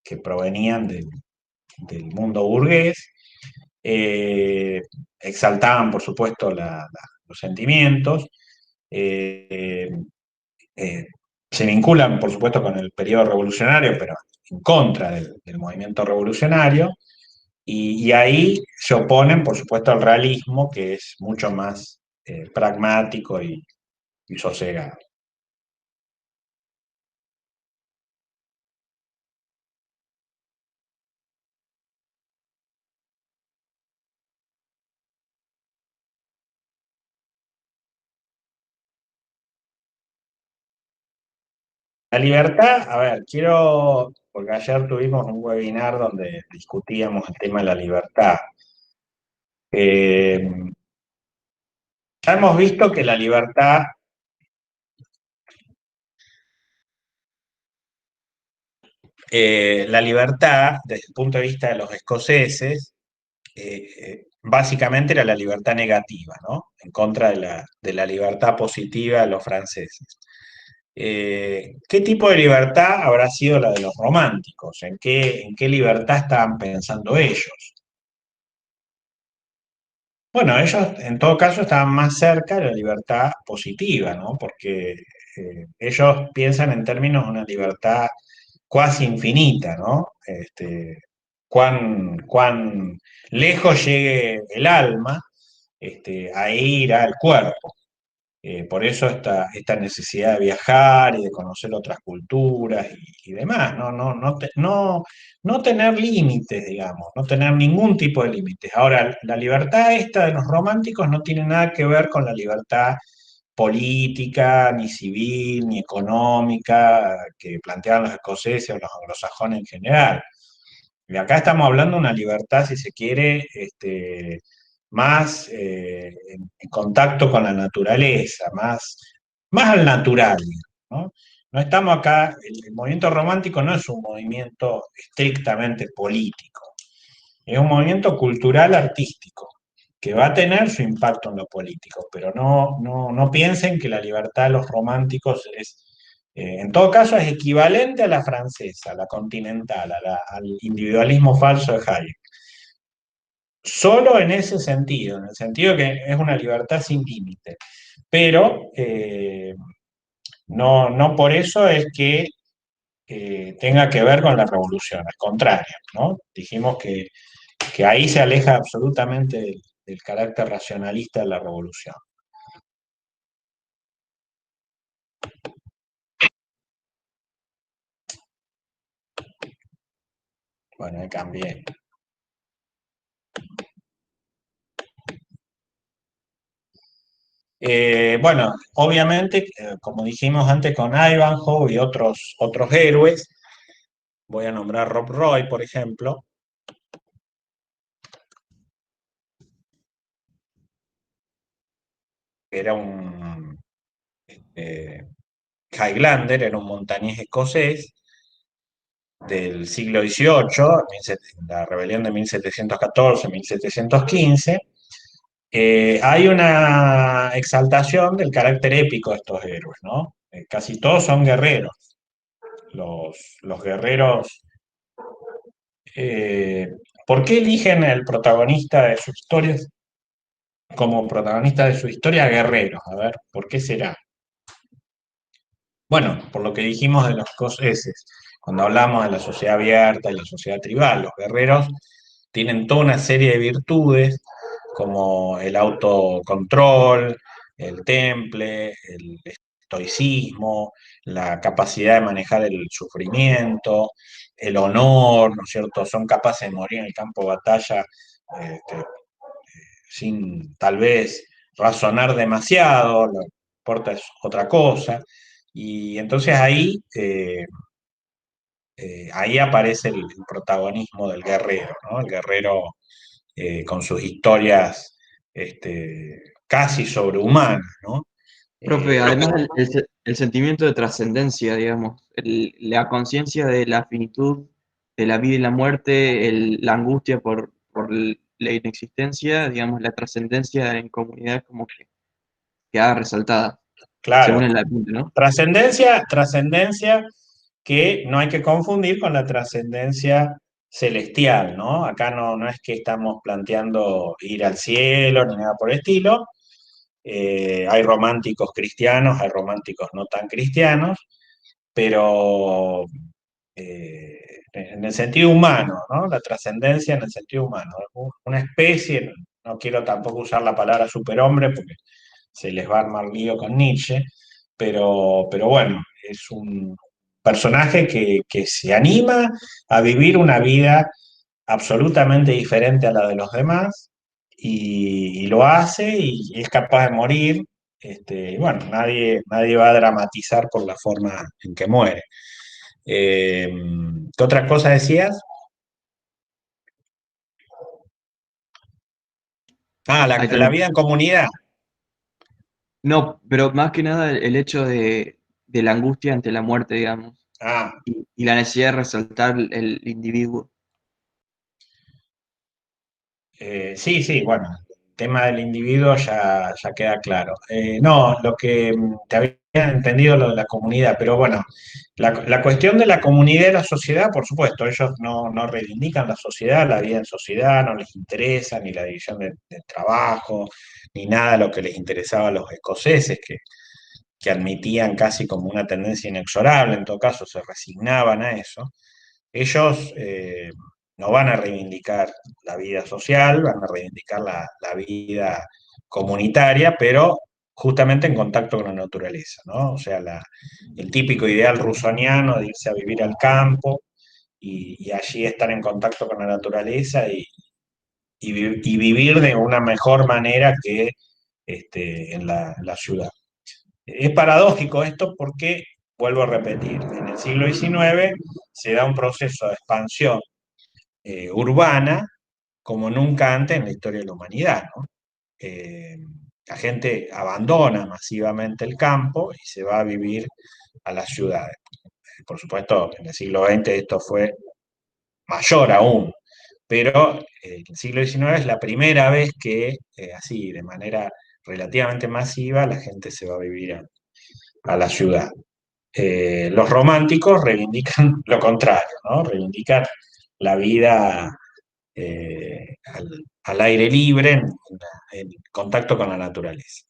que provenían del mundo burgués. eh, Exaltaban, por supuesto, los sentimientos. eh, eh, Se vinculan, por supuesto, con el periodo revolucionario, pero en contra del movimiento revolucionario, y ahí se oponen, por supuesto, al realismo, que es mucho más pragmático y sosegado. La libertad, a ver, porque ayer tuvimos un webinar donde discutíamos el tema de la libertad. Eh, ya hemos visto que la libertad, desde el punto de vista de los escoceses, básicamente era la libertad negativa, ¿no? En contra de la libertad positiva de los franceses. ¿Qué tipo de libertad habrá sido la de los románticos? ¿En qué libertad estaban pensando ellos? Bueno, ellos en todo caso estaban más cerca de la libertad positiva, ¿no? Porque ellos piensan en términos de una libertad cuasi infinita, ¿no? Cuán lejos llegue el alma, ahí irá el cuerpo. Por eso esta necesidad de viajar y de conocer otras culturas y demás, no tener límites, digamos, no tener ningún tipo de límites. Ahora, la libertad esta de los románticos no tiene nada que ver con la libertad política, ni civil, ni económica que planteaban los escoceses o los anglosajones en general. Y acá estamos hablando de una libertad, si se quiere, más en contacto con la naturaleza, más al natural, ¿no? No estamos acá, el movimiento romántico no es un movimiento estrictamente político, es un movimiento cultural artístico que va a tener su impacto en lo político, pero no piensen que la libertad de los románticos en todo caso, es equivalente a la francesa, a la continental, al individualismo falso de Hayek. Solo en ese sentido, en el sentido que es una libertad sin límite. Pero no por eso es que tenga que ver con la revolución, al contrario, ¿no? Dijimos que ahí se aleja absolutamente del carácter racionalista de la revolución. Bueno, ahí cambié. Bueno, obviamente, como dijimos antes con Ivanhoe y otros héroes, voy a nombrar Rob Roy, por ejemplo, que era un Highlander, era un montañés escocés del siglo XVIII, la rebelión de 1714-1715. Hay una exaltación del carácter épico de estos héroes, ¿no? Casi todos son guerreros. los guerreros, eh, ¿por qué eligen el protagonista de sus historias como protagonista de su historia guerreros? A ver, ¿por qué será? Bueno, por lo que dijimos de los coseses, cuando hablamos de la sociedad abierta y la sociedad tribal, los guerreros tienen toda una serie de virtudes como el autocontrol, el temple, el estoicismo, la capacidad de manejar el sufrimiento, el honor, ¿no es cierto? Son capaces de morir en el campo de batalla este, sin tal vez razonar demasiado, lo que importa es otra cosa. Y entonces ahí aparece el protagonismo del guerrero, ¿no? El guerrero con sus historias casi sobrehumanas, ¿no? Profe, Eh, además el sentimiento de trascendencia, digamos, la conciencia de la finitud de la vida y la muerte, la angustia por la inexistencia, digamos, la trascendencia en comunidad como que queda resaltada, según claro, el apunte, ¿no? trascendencia que no hay que confundir con la trascendencia celestial, ¿no? Acá no es que estamos planteando ir al cielo ni nada por el estilo. Hay románticos cristianos, hay románticos no tan cristianos, pero en el sentido humano, ¿no? La trascendencia en el sentido humano. Una especie, no quiero tampoco usar la palabra superhombre porque se les va a armar lío con Nietzsche, pero bueno, es un personaje que se anima a vivir una vida absolutamente diferente a la de los demás y lo hace y es capaz de morir. Y bueno, nadie va a dramatizar por la forma en que muere. Eh, ¿Qué otra cosa decías? Ah, Ahí la tenés. vida en comunidad. No, pero más que nada el hecho de la angustia ante la muerte, digamos, Ah, y la necesidad de resaltar el individuo. sí, sí, bueno, el tema del individuo ya queda claro. No, lo que te había entendido lo de la comunidad, pero bueno, la cuestión de la comunidad y la sociedad, por supuesto, ellos no reivindican la sociedad, la vida en sociedad, no les interesa ni la división del trabajo, ni nada de lo que les interesaba a los escoceses, que admitían casi como una tendencia inexorable, en todo caso se resignaban a eso. Ellos no van a reivindicar la vida social, van a reivindicar la vida comunitaria, pero justamente en contacto con la naturaleza, ¿no? O sea, el típico ideal rusoniano de irse a vivir al campo y allí estar en contacto con la naturaleza y vivir de una mejor manera que en la ciudad. Es paradójico esto porque, vuelvo a repetir, en el siglo XIX se da un proceso de expansión urbana como nunca antes en la historia de la humanidad, ¿no? Eh, la gente abandona masivamente el campo y se va a vivir a las ciudades. Por supuesto, en el siglo XX esto fue mayor aún, pero el siglo XIX es la primera vez que, así, de manera relativamente masiva, la gente se va a vivir a la ciudad. Los románticos reivindican lo contrario, ¿no? Reivindican la vida al aire libre, en contacto con la naturaleza.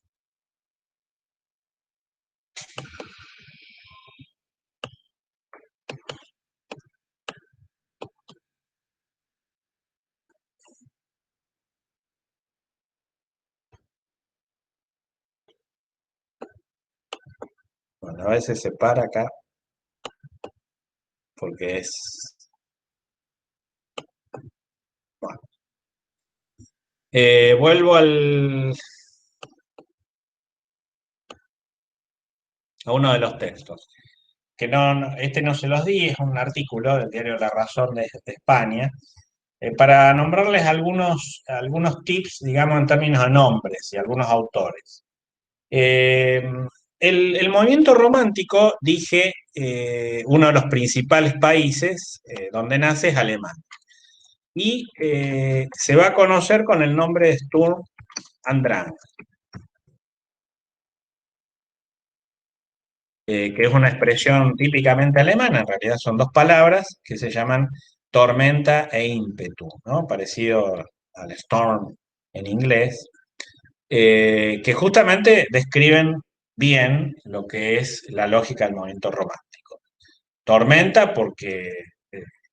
Bueno, a veces se para acá porque es... Bueno. Vuelvo a uno de los textos, que este no se los di, es un artículo del diario La Razón de España, para nombrarles algunos tips, digamos, en términos de nombres y algunos autores. Eh, el movimiento romántico, dije, uno de los principales países donde nace es Alemania. Y se va a conocer con el nombre de Sturm and Drang. que es una expresión típicamente alemana, en realidad son dos palabras que se llaman tormenta e ímpetu, ¿no? Parecido al storm en inglés, que justamente describen bien lo que es la lógica del movimiento romántico. Tormenta porque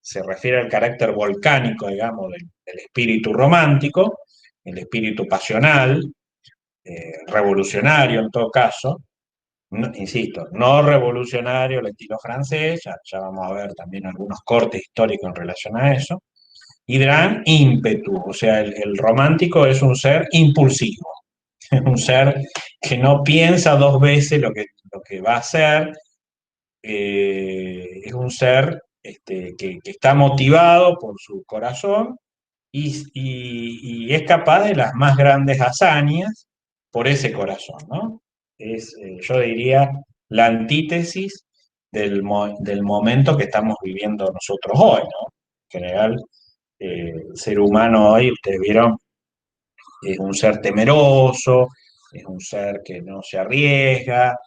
se refiere al carácter volcánico, digamos, del espíritu romántico, el espíritu pasional, revolucionario en todo caso, insisto, no revolucionario al estilo francés, ya vamos a ver también algunos cortes históricos en relación a eso, y gran ímpetu, o sea, el romántico es un ser impulsivo, es un ser que no piensa dos veces lo que va a hacer, es un ser que está motivado por su corazón y es capaz de las más grandes hazañas por ese corazón, ¿no? Es, yo diría, la antítesis del momento que estamos viviendo nosotros hoy, ¿no? En general, el ser humano hoy, ustedes vieron, es un ser temeroso, es un ser que no se arriesga,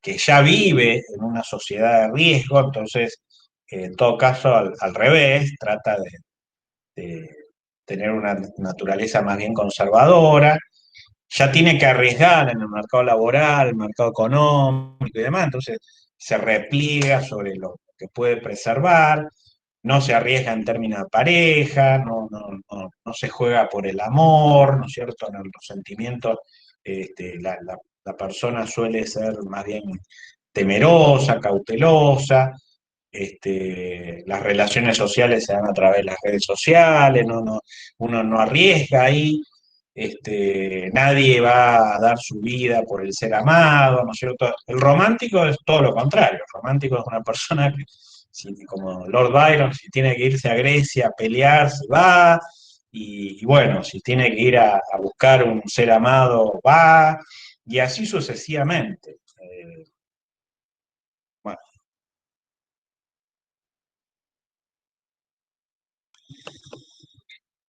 que ya vive en una sociedad de riesgo, entonces, en todo caso, al revés, trata de tener una naturaleza más bien conservadora, ya tiene que arriesgar en el mercado laboral, el mercado económico y demás, entonces se repliega sobre lo que puede preservar, no se arriesga en términos de pareja, no se juega por el amor, ¿no es cierto? En los sentimientos, la persona suele ser más bien temerosa, cautelosa, las relaciones sociales se dan a través de las redes sociales, uno no arriesga ahí, nadie va a dar su vida por el ser amado, ¿no es cierto? El romántico es todo lo contrario, el romántico es una persona que, como Lord Byron, si tiene que irse a Grecia a pelear, se va, y bueno, si tiene que ir a buscar un ser amado, va, y así sucesivamente. Bueno.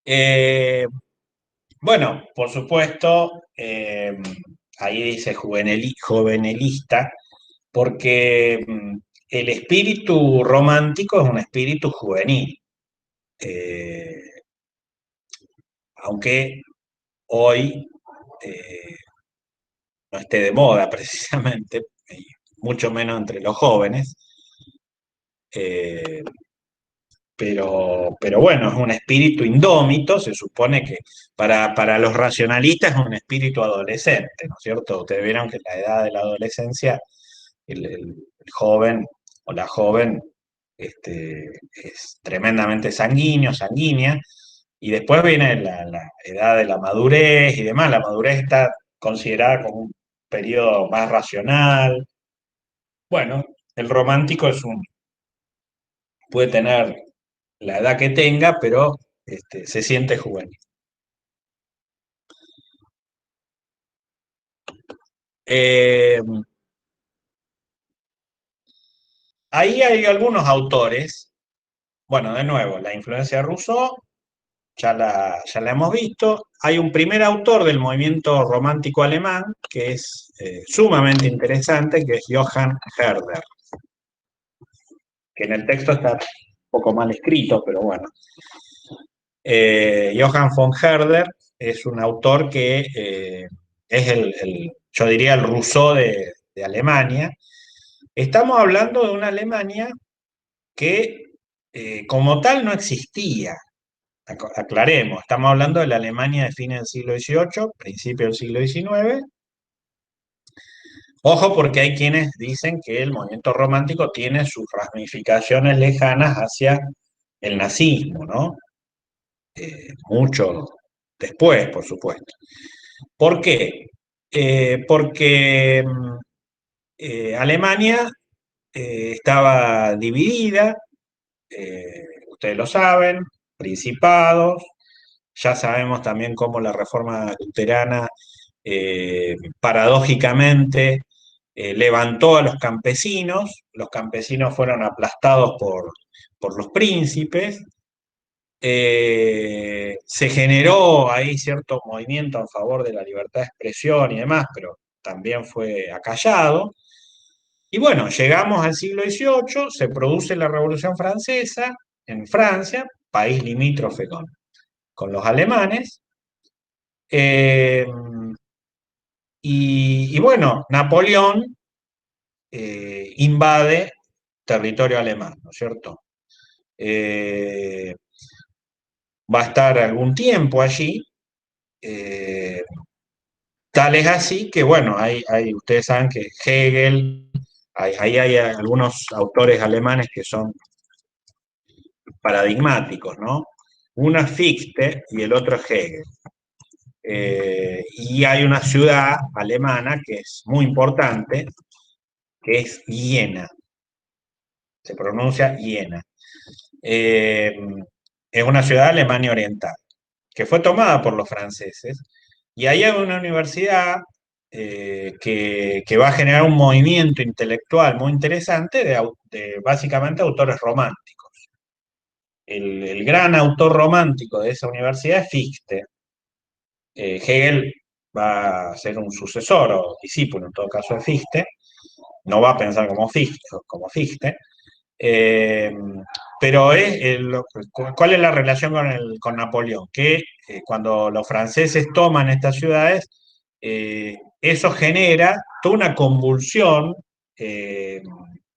Eh, Bueno, por supuesto, ahí dice juvenilista, porque el espíritu romántico es un espíritu juvenil, eh, aunque hoy no esté de moda precisamente, y mucho menos entre los jóvenes, eh, pero bueno, es un espíritu indómito, se supone que para los racionalistas es un espíritu adolescente, ¿no es cierto? Ustedes vieron que en la edad de la adolescencia, el joven o la joven es tremendamente sanguíneo, sanguínea, y después viene la edad de la madurez y demás. La madurez está considerada como un periodo más racional. Bueno, el romántico puede tener la edad que tenga, pero se siente juvenil. Eh, Ahí hay algunos autores, bueno, de nuevo, la influencia de Rousseau, ya la hemos visto. Hay un primer autor del movimiento romántico alemán que es sumamente interesante, que es Johann Herder, que en el texto está un poco mal escrito, pero bueno. Johann von Herder es un autor que es yo diría, el Rousseau de Alemania. Estamos hablando de una Alemania que como tal no existía. Aclaremos, estamos hablando de la Alemania de fines del siglo XVIII, principio del siglo XIX. Ojo porque hay quienes dicen que el movimiento romántico tiene sus ramificaciones lejanas hacia el nazismo, ¿no? Mucho después, por supuesto. ¿Por qué? Porque Alemania estaba dividida, ustedes lo saben, principados, ya sabemos también cómo la reforma luterana paradójicamente levantó a los campesinos fueron aplastados por los príncipes, se generó ahí cierto movimiento en favor de la libertad de expresión y demás, pero también fue acallado. Y bueno, llegamos al siglo XVIII, se produce la Revolución Francesa en Francia, país limítrofe con los alemanes. eh, y bueno, Napoleón invade territorio alemán, ¿no es cierto? Eh, Va a estar algún tiempo allí. eh, Tal es así que, bueno, ustedes saben que Hegel, ahí hay algunos autores alemanes que son paradigmáticos, ¿no? Uno es Fichte y el otro es Hegel. Y hay una ciudad alemana que es muy importante, que es Viena, se pronuncia Viena. Eh, es una ciudad de Alemania Oriental, que fue tomada por los franceses, y ahí hay una universidad que va a generar un movimiento intelectual muy interesante de básicamente autores románticos. El gran autor romántico de esa universidad es Fichte. Hegel va a ser un sucesor o discípulo, en todo caso, de Fichte. No va a pensar como Fichte. Eh, pero ¿cuál es la relación con Napoleón? Que cuando los franceses toman estas ciudades, eso genera toda una convulsión eh,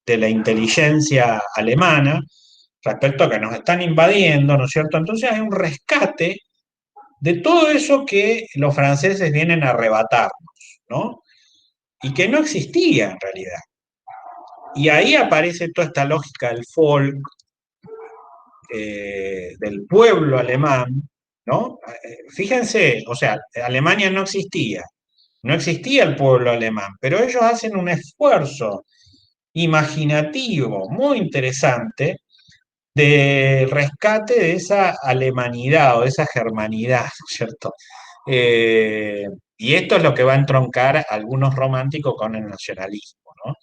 de la inteligencia alemana respecto a que nos están invadiendo, ¿no es cierto? Entonces hay un rescate de todo eso que los franceses vienen a arrebatarnos, ¿no? Y que no existía en realidad. Y ahí aparece toda esta lógica del folk, del pueblo alemán, ¿no? Fíjense, o sea, Alemania no existía el pueblo alemán, pero ellos hacen un esfuerzo imaginativo muy interesante de rescate de esa alemanidad o de esa germanidad, ¿no es cierto? Y esto es lo que va a entroncar a algunos románticos con el nacionalismo, ¿no?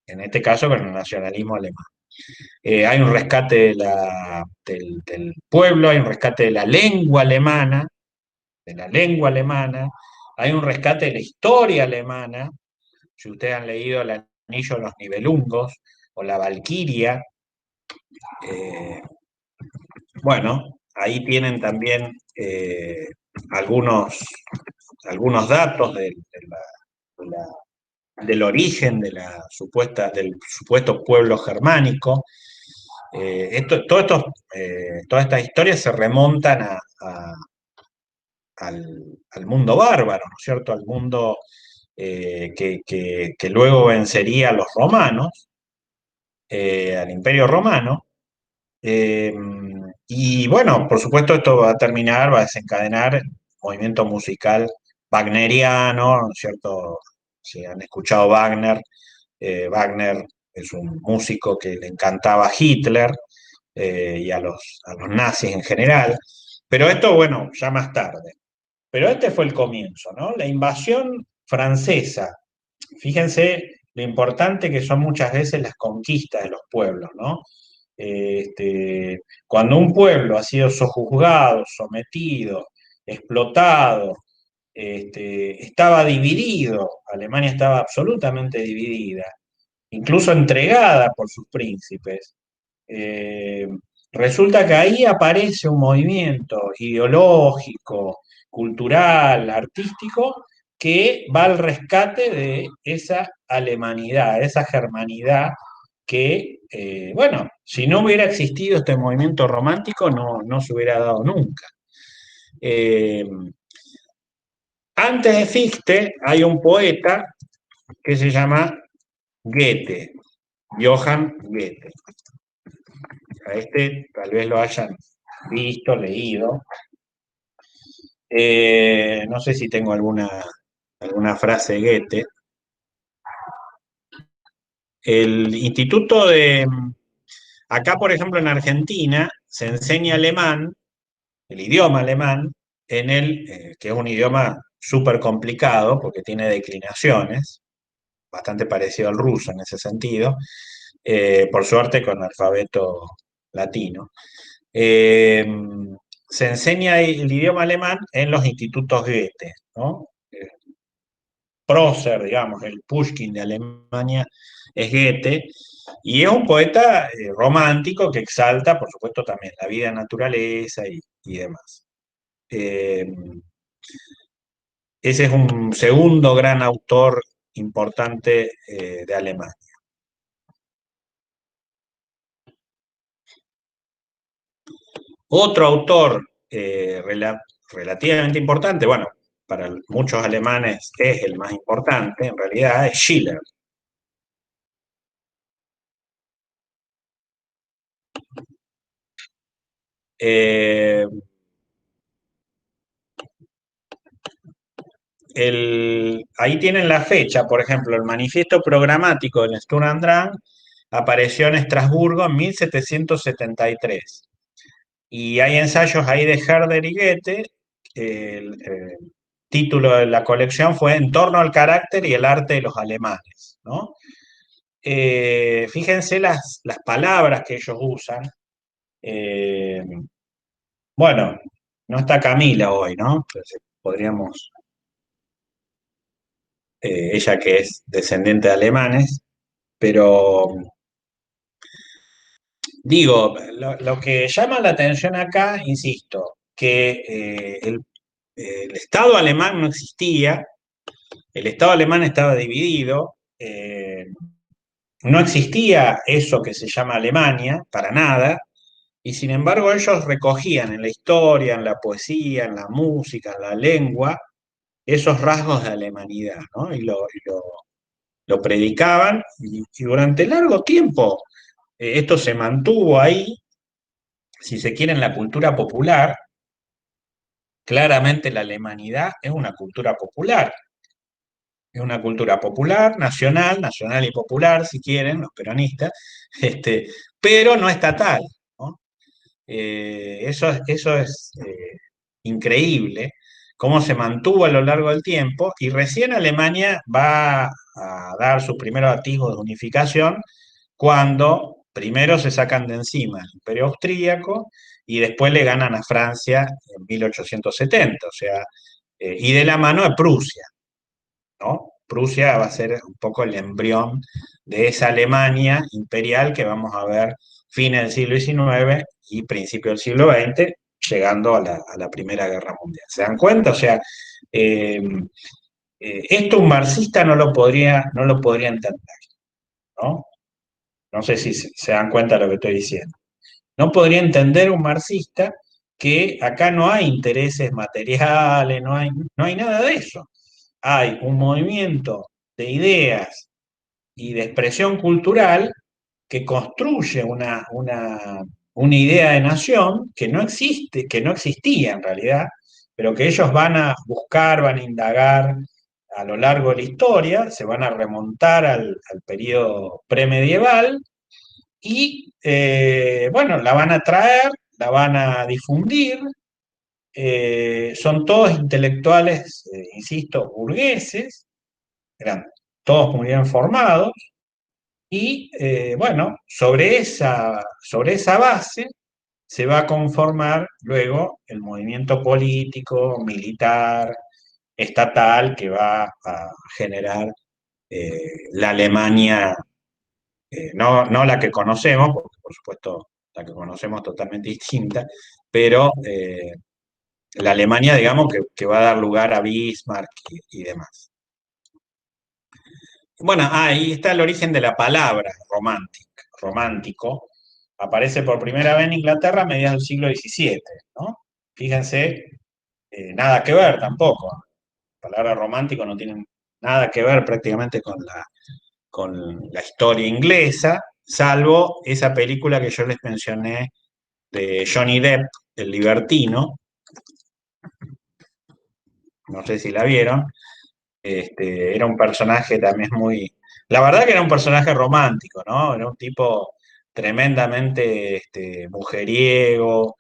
En este caso con el nacionalismo alemán. Hay un rescate del pueblo, hay un rescate de la lengua alemana, hay un rescate de la historia alemana. Si ustedes han leído El Anillo de los Nibelungos o La Valquiria, eh, bueno, ahí tienen también algunos, algunos datos de del origen del supuesto pueblo germánico. Todas estas historias se remontan al mundo bárbaro, ¿no es cierto? Al mundo que luego vencería a los romanos, al Imperio Romano. Eh, y bueno, por supuesto, esto va a desencadenar el movimiento musical wagneriano, ¿no es cierto? Si han escuchado Wagner, Wagner es un músico que le encantaba a Hitler y a los nazis en general, pero esto, bueno, ya más tarde. Pero este fue el comienzo, ¿no? La invasión francesa. Fíjense lo importante que son muchas veces las conquistas de los pueblos, ¿no? Cuando un pueblo ha sido sojuzgado, sometido, explotado, estaba dividido, Alemania estaba absolutamente dividida, incluso entregada por sus príncipes. eh, Resulta que ahí aparece un movimiento ideológico, cultural, artístico, que va al rescate de esa alemanidad, esa germanidad que, bueno, si no hubiera existido este movimiento romántico, no se hubiera dado nunca. Eh, Antes de Fichte hay un poeta que se llama Goethe, Johann Goethe. A este tal vez lo hayan visto, leído. No sé si tengo alguna frase de Goethe. El instituto de... Acá, por ejemplo, en Argentina, se enseña alemán, el idioma alemán, que es un idioma súper complicado porque tiene declinaciones, bastante parecido al ruso en ese sentido, por suerte con alfabeto latino. Eh, Se enseña el idioma alemán en los institutos Goethe, ¿no? prócer, digamos, el Pushkin de Alemania, es Goethe, y es un poeta romántico que exalta, por supuesto, también la vida en naturaleza y demás. Eh, Ese es un segundo gran autor importante de Alemania. Otro autor relativamente importante, bueno, para muchos alemanes es el más importante, en realidad es Schiller. Eh, Ahí tienen la fecha, por ejemplo, el manifiesto programático del Sturm und Drang apareció en Estrasburgo en 1773. Y hay ensayos ahí de Herder y Goethe. El título de la colección fue En torno al carácter y el arte de los alemanes, ¿no? Fíjense las palabras que ellos usan. Eh, bueno, no está Camila hoy, ¿no? Entonces, podríamos, ella que es descendiente de alemanes, pero digo, lo que llama la atención acá, insisto, que el Estado alemán no existía, el Estado alemán estaba dividido, no existía eso que se llama Alemania, para nada, y sin embargo ellos recogían en la historia, en la poesía, en la música, en la lengua, esos rasgos de alemanidad, ¿no? Lo predicaban y durante largo tiempo esto se mantuvo ahí, si se quiere, en la cultura popular. Claramente la alemanidad es una cultura popular, nacional, nacional y popular, si quieren, los peronistas, este, pero no estatal, ¿no? Eso es increíble, cómo se mantuvo a lo largo del tiempo, y recién Alemania va a dar sus primeros atisbos de unificación cuando primero se sacan de encima el Imperio Austríaco y después le ganan a Francia en 1870, o sea, y de la mano de Prusia, ¿no? Prusia va a ser un poco el embrión de esa Alemania imperial que vamos a ver fines del siglo XIX y principio del siglo XX, llegando a la Primera Guerra Mundial. ¿Se dan cuenta? O sea, eh, esto un marxista no lo podría entender, ¿no? No sé si se dan cuenta de lo que estoy diciendo. No podría entender un marxista que acá no hay intereses materiales, no hay nada de eso. Hay un movimiento de ideas y de expresión cultural que construye una idea de nación que no existe, que no existía en realidad, pero que ellos van a buscar, van a indagar a lo largo de la historia, se van a remontar al periodo premedieval y, bueno, la van a traer, la van a difundir. Son todos intelectuales, insisto, burgueses, eran todos muy bien formados, y bueno, sobre esa base se va a conformar luego el movimiento político, militar, estatal que va a generar la Alemania, no la que conocemos, porque por supuesto la que conocemos es totalmente distinta, pero la Alemania, digamos, que va a dar lugar a Bismarck y demás. Bueno, ahí está el origen de la palabra romántico. Aparece por primera vez en Inglaterra a mediados del siglo XVII, ¿no? Fíjense, nada que ver tampoco. La palabra romántico no tiene nada que ver prácticamente con la historia inglesa, salvo esa película que yo les mencioné de Johnny Depp, El Libertino, no sé si la vieron. Era un personaje también muy... La verdad que era un personaje romántico, ¿no? Era un tipo tremendamente mujeriego,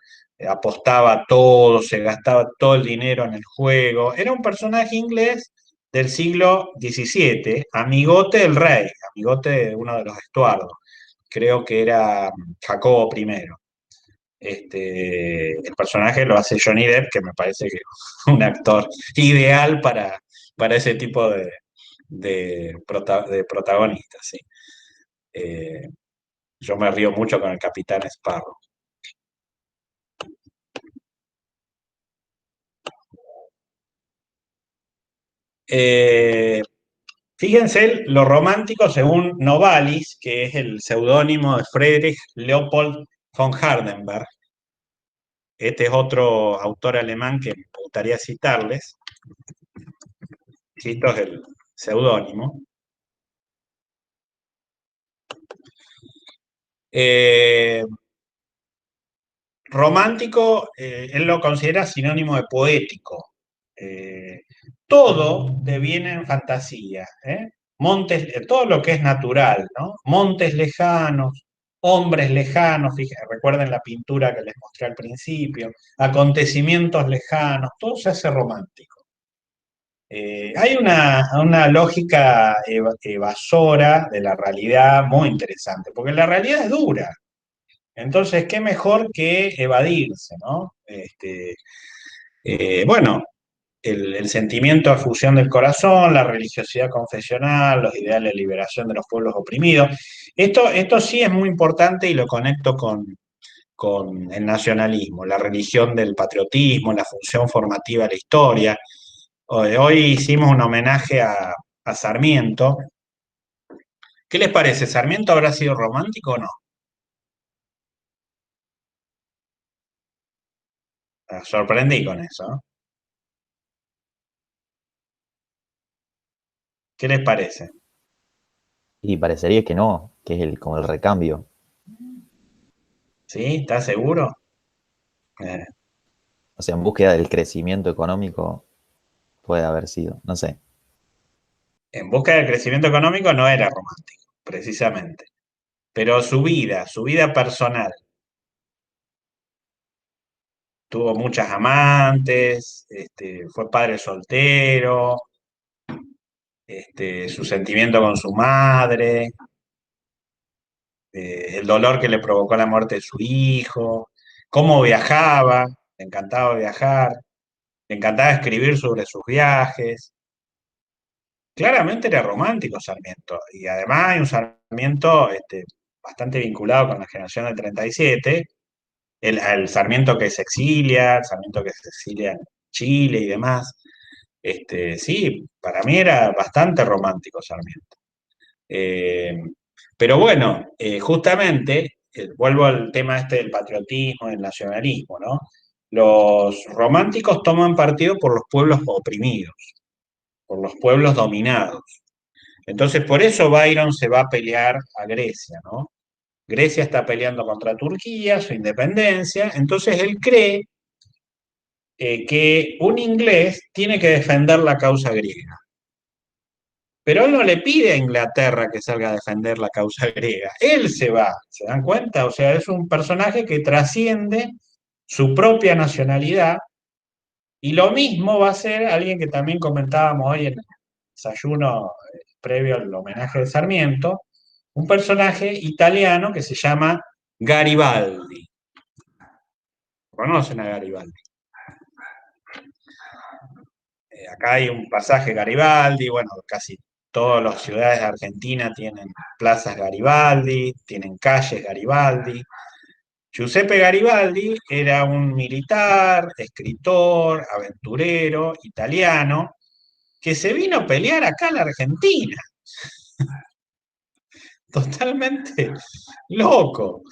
apostaba todo, se gastaba todo el dinero en el juego. Era un personaje inglés del siglo XVII, amigote del rey, amigote de uno de los Estuardos. Creo que era Jacobo I. El personaje lo hace Johnny Depp, que me parece que es un actor ideal para ese tipo de protagonistas, sí. Eh, yo me río mucho con el Capitán Sparrow. Eh, Fíjense lo romántico según Novalis, que es el seudónimo de Friedrich Leopold von Hardenberg. Este es otro autor alemán que me gustaría citarles. Esto es el seudónimo. Eh, Romántico, él lo considera sinónimo de poético. Eh, Todo deviene en fantasía, ¿eh? Montes, todo lo que es natural, ¿no? Montes lejanos, hombres lejanos, recuerden la pintura que les mostré al principio, acontecimientos lejanos, todo se hace romántico. Hay una lógica evasora de la realidad muy interesante, porque la realidad es dura. Entonces, ¿qué mejor que evadirse, ¿no? Bueno, el sentimiento de fusión del corazón, la religiosidad confesional, los ideales de liberación de los pueblos oprimidos. Esto sí es muy importante y lo conecto con el nacionalismo, la religión del patriotismo, la función formativa de la historia. Hoy hicimos un homenaje a Sarmiento. ¿Qué les parece? ¿Sarmiento habrá sido romántico o no? Sorprendí con eso, ¿no? ¿Qué les parece? Y parecería que no, que es como el recambio. ¿Sí? ¿Estás seguro? Eh, O sea, en búsqueda del crecimiento económico puede haber sido, no sé. en busca del crecimiento económico no era romántico, precisamente. Pero su vida personal, tuvo muchas amantes, fue padre soltero, su sentimiento con su madre, el dolor que le provocó la muerte de su hijo, cómo viajaba, le encantaba viajar, le encantaba escribir sobre sus viajes. Claramente era romántico Sarmiento, y además hay un Sarmiento bastante vinculado con la generación del 37, el Sarmiento que se exilia, el Sarmiento que se exilia en Chile y demás. Sí, para mí era bastante romántico Sarmiento. Eh, pero bueno, justamente, vuelvo al tema del patriotismo, del nacionalismo, ¿no? Los románticos toman partido por los pueblos oprimidos, por los pueblos dominados. Entonces, por eso Byron se va a pelear a Grecia, ¿no? Grecia está peleando contra Turquía, su independencia, entonces él cree que un inglés tiene que defender la causa griega. Pero él no le pide a Inglaterra que salga a defender la causa griega. Él se va, ¿se dan cuenta? O sea, es un personaje que trasciende su propia nacionalidad y lo mismo va a ser alguien que también comentábamos hoy en el desayuno previo al homenaje de Sarmiento, un personaje italiano que se llama Garibaldi. ¿Conocen a Garibaldi? Acá hay un pasaje Garibaldi, bueno, casi todas las ciudades de Argentina tienen plazas Garibaldi, tienen calles Garibaldi. Giuseppe Garibaldi era un militar, escritor, aventurero, italiano, que se vino a pelear acá a la Argentina. Totalmente loco.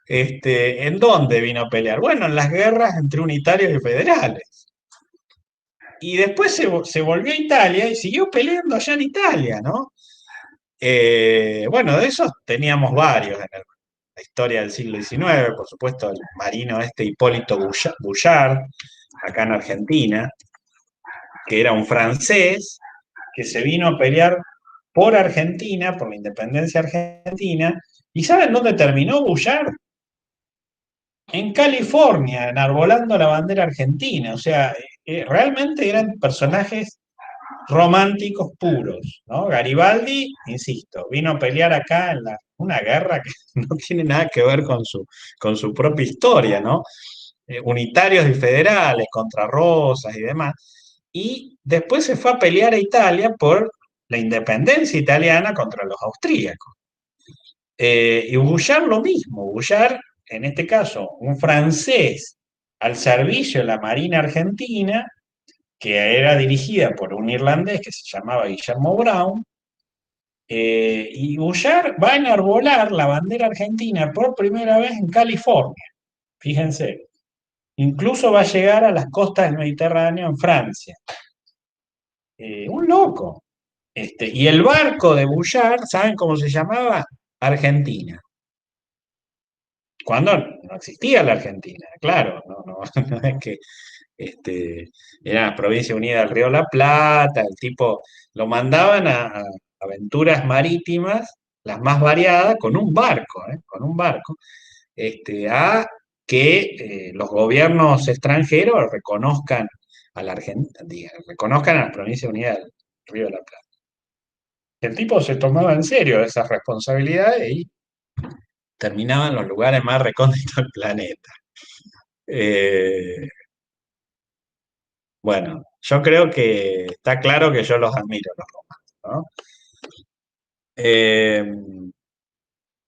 ¿En dónde vino a pelear? Bueno, en las guerras entre unitarios y federales. Y después se volvió a Italia y siguió peleando allá en Italia, ¿no? Bueno, de esos teníamos varios en la historia del siglo XIX, por supuesto, el marino Hipólito Bouchard, acá en Argentina, que era un francés que se vino a pelear por Argentina, por la independencia argentina. ¿Y saben dónde terminó Bouchard? En California, enarbolando la bandera argentina. O sea, realmente eran personajes románticos puros, ¿no? Garibaldi, insisto, vino a pelear acá en una guerra que no tiene nada que ver con su propia historia, ¿no? Unitarios y federales contra Rosas y demás. Y después se fue a pelear a Italia por la independencia italiana contra los austríacos. Y Bouchard lo mismo, Bouchard, en este caso, un francés al servicio de la Marina Argentina, que era dirigida por un irlandés que se llamaba Guillermo Brown, y Bouchard va a enarbolar la bandera argentina por primera vez en California, fíjense. Incluso va a llegar a las costas del Mediterráneo en Francia. Un loco. Y el barco de Bouchard, ¿saben cómo se llamaba? Argentina. Cuando no existía la Argentina, claro, no es que era la provincia unida del Río de la Plata, el tipo lo mandaban a aventuras marítimas, las más variadas, con un barco, a que los gobiernos extranjeros reconozcan a la Argentina, reconozcan a la provincia unida del Río de la Plata. El tipo se tomaba en serio esas responsabilidades y terminaba en los lugares más recónditos del planeta. Bueno, yo creo que está claro que yo los admiro, los romanos, ¿no? Eh,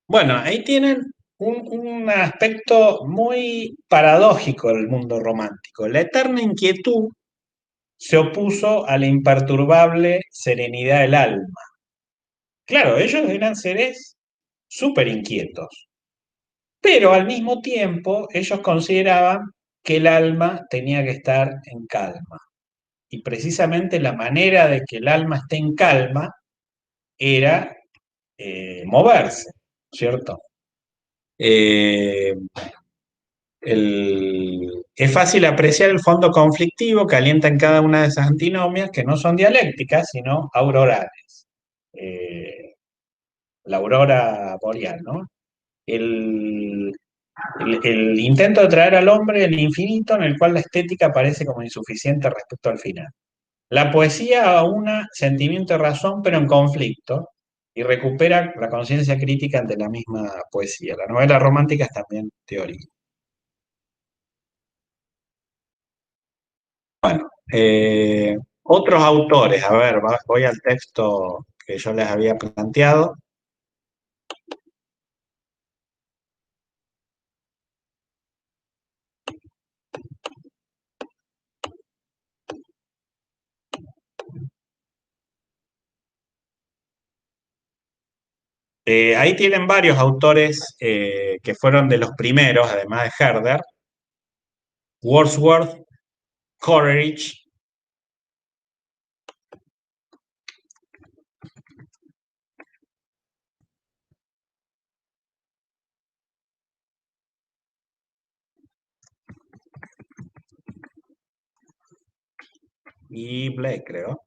bueno, ahí tienen un aspecto muy paradójico del mundo romántico. La eterna inquietud se opuso a la imperturbable serenidad del alma. Claro, ellos eran seres súper inquietos, pero al mismo tiempo ellos consideraban que el alma tenía que estar en calma. Y precisamente la manera de que el alma esté en calma era moverse, ¿cierto? Eh, es fácil apreciar el fondo conflictivo que alienta en cada una de esas antinomias, que no son dialécticas, sino aurorales. La aurora boreal, ¿no? El, el intento de traer al hombre el infinito, en el cual la estética aparece como insuficiente respecto al final. La poesía aúna sentimiento y razón, pero en conflicto, y recupera la conciencia crítica ante la misma poesía. La novela romántica es también teoría. Otros autores, a ver, voy al texto que yo les había planteado. Ahí tienen varios autores que fueron de los primeros, además de Herder: Wordsworth, Coleridge, y Blake, creo.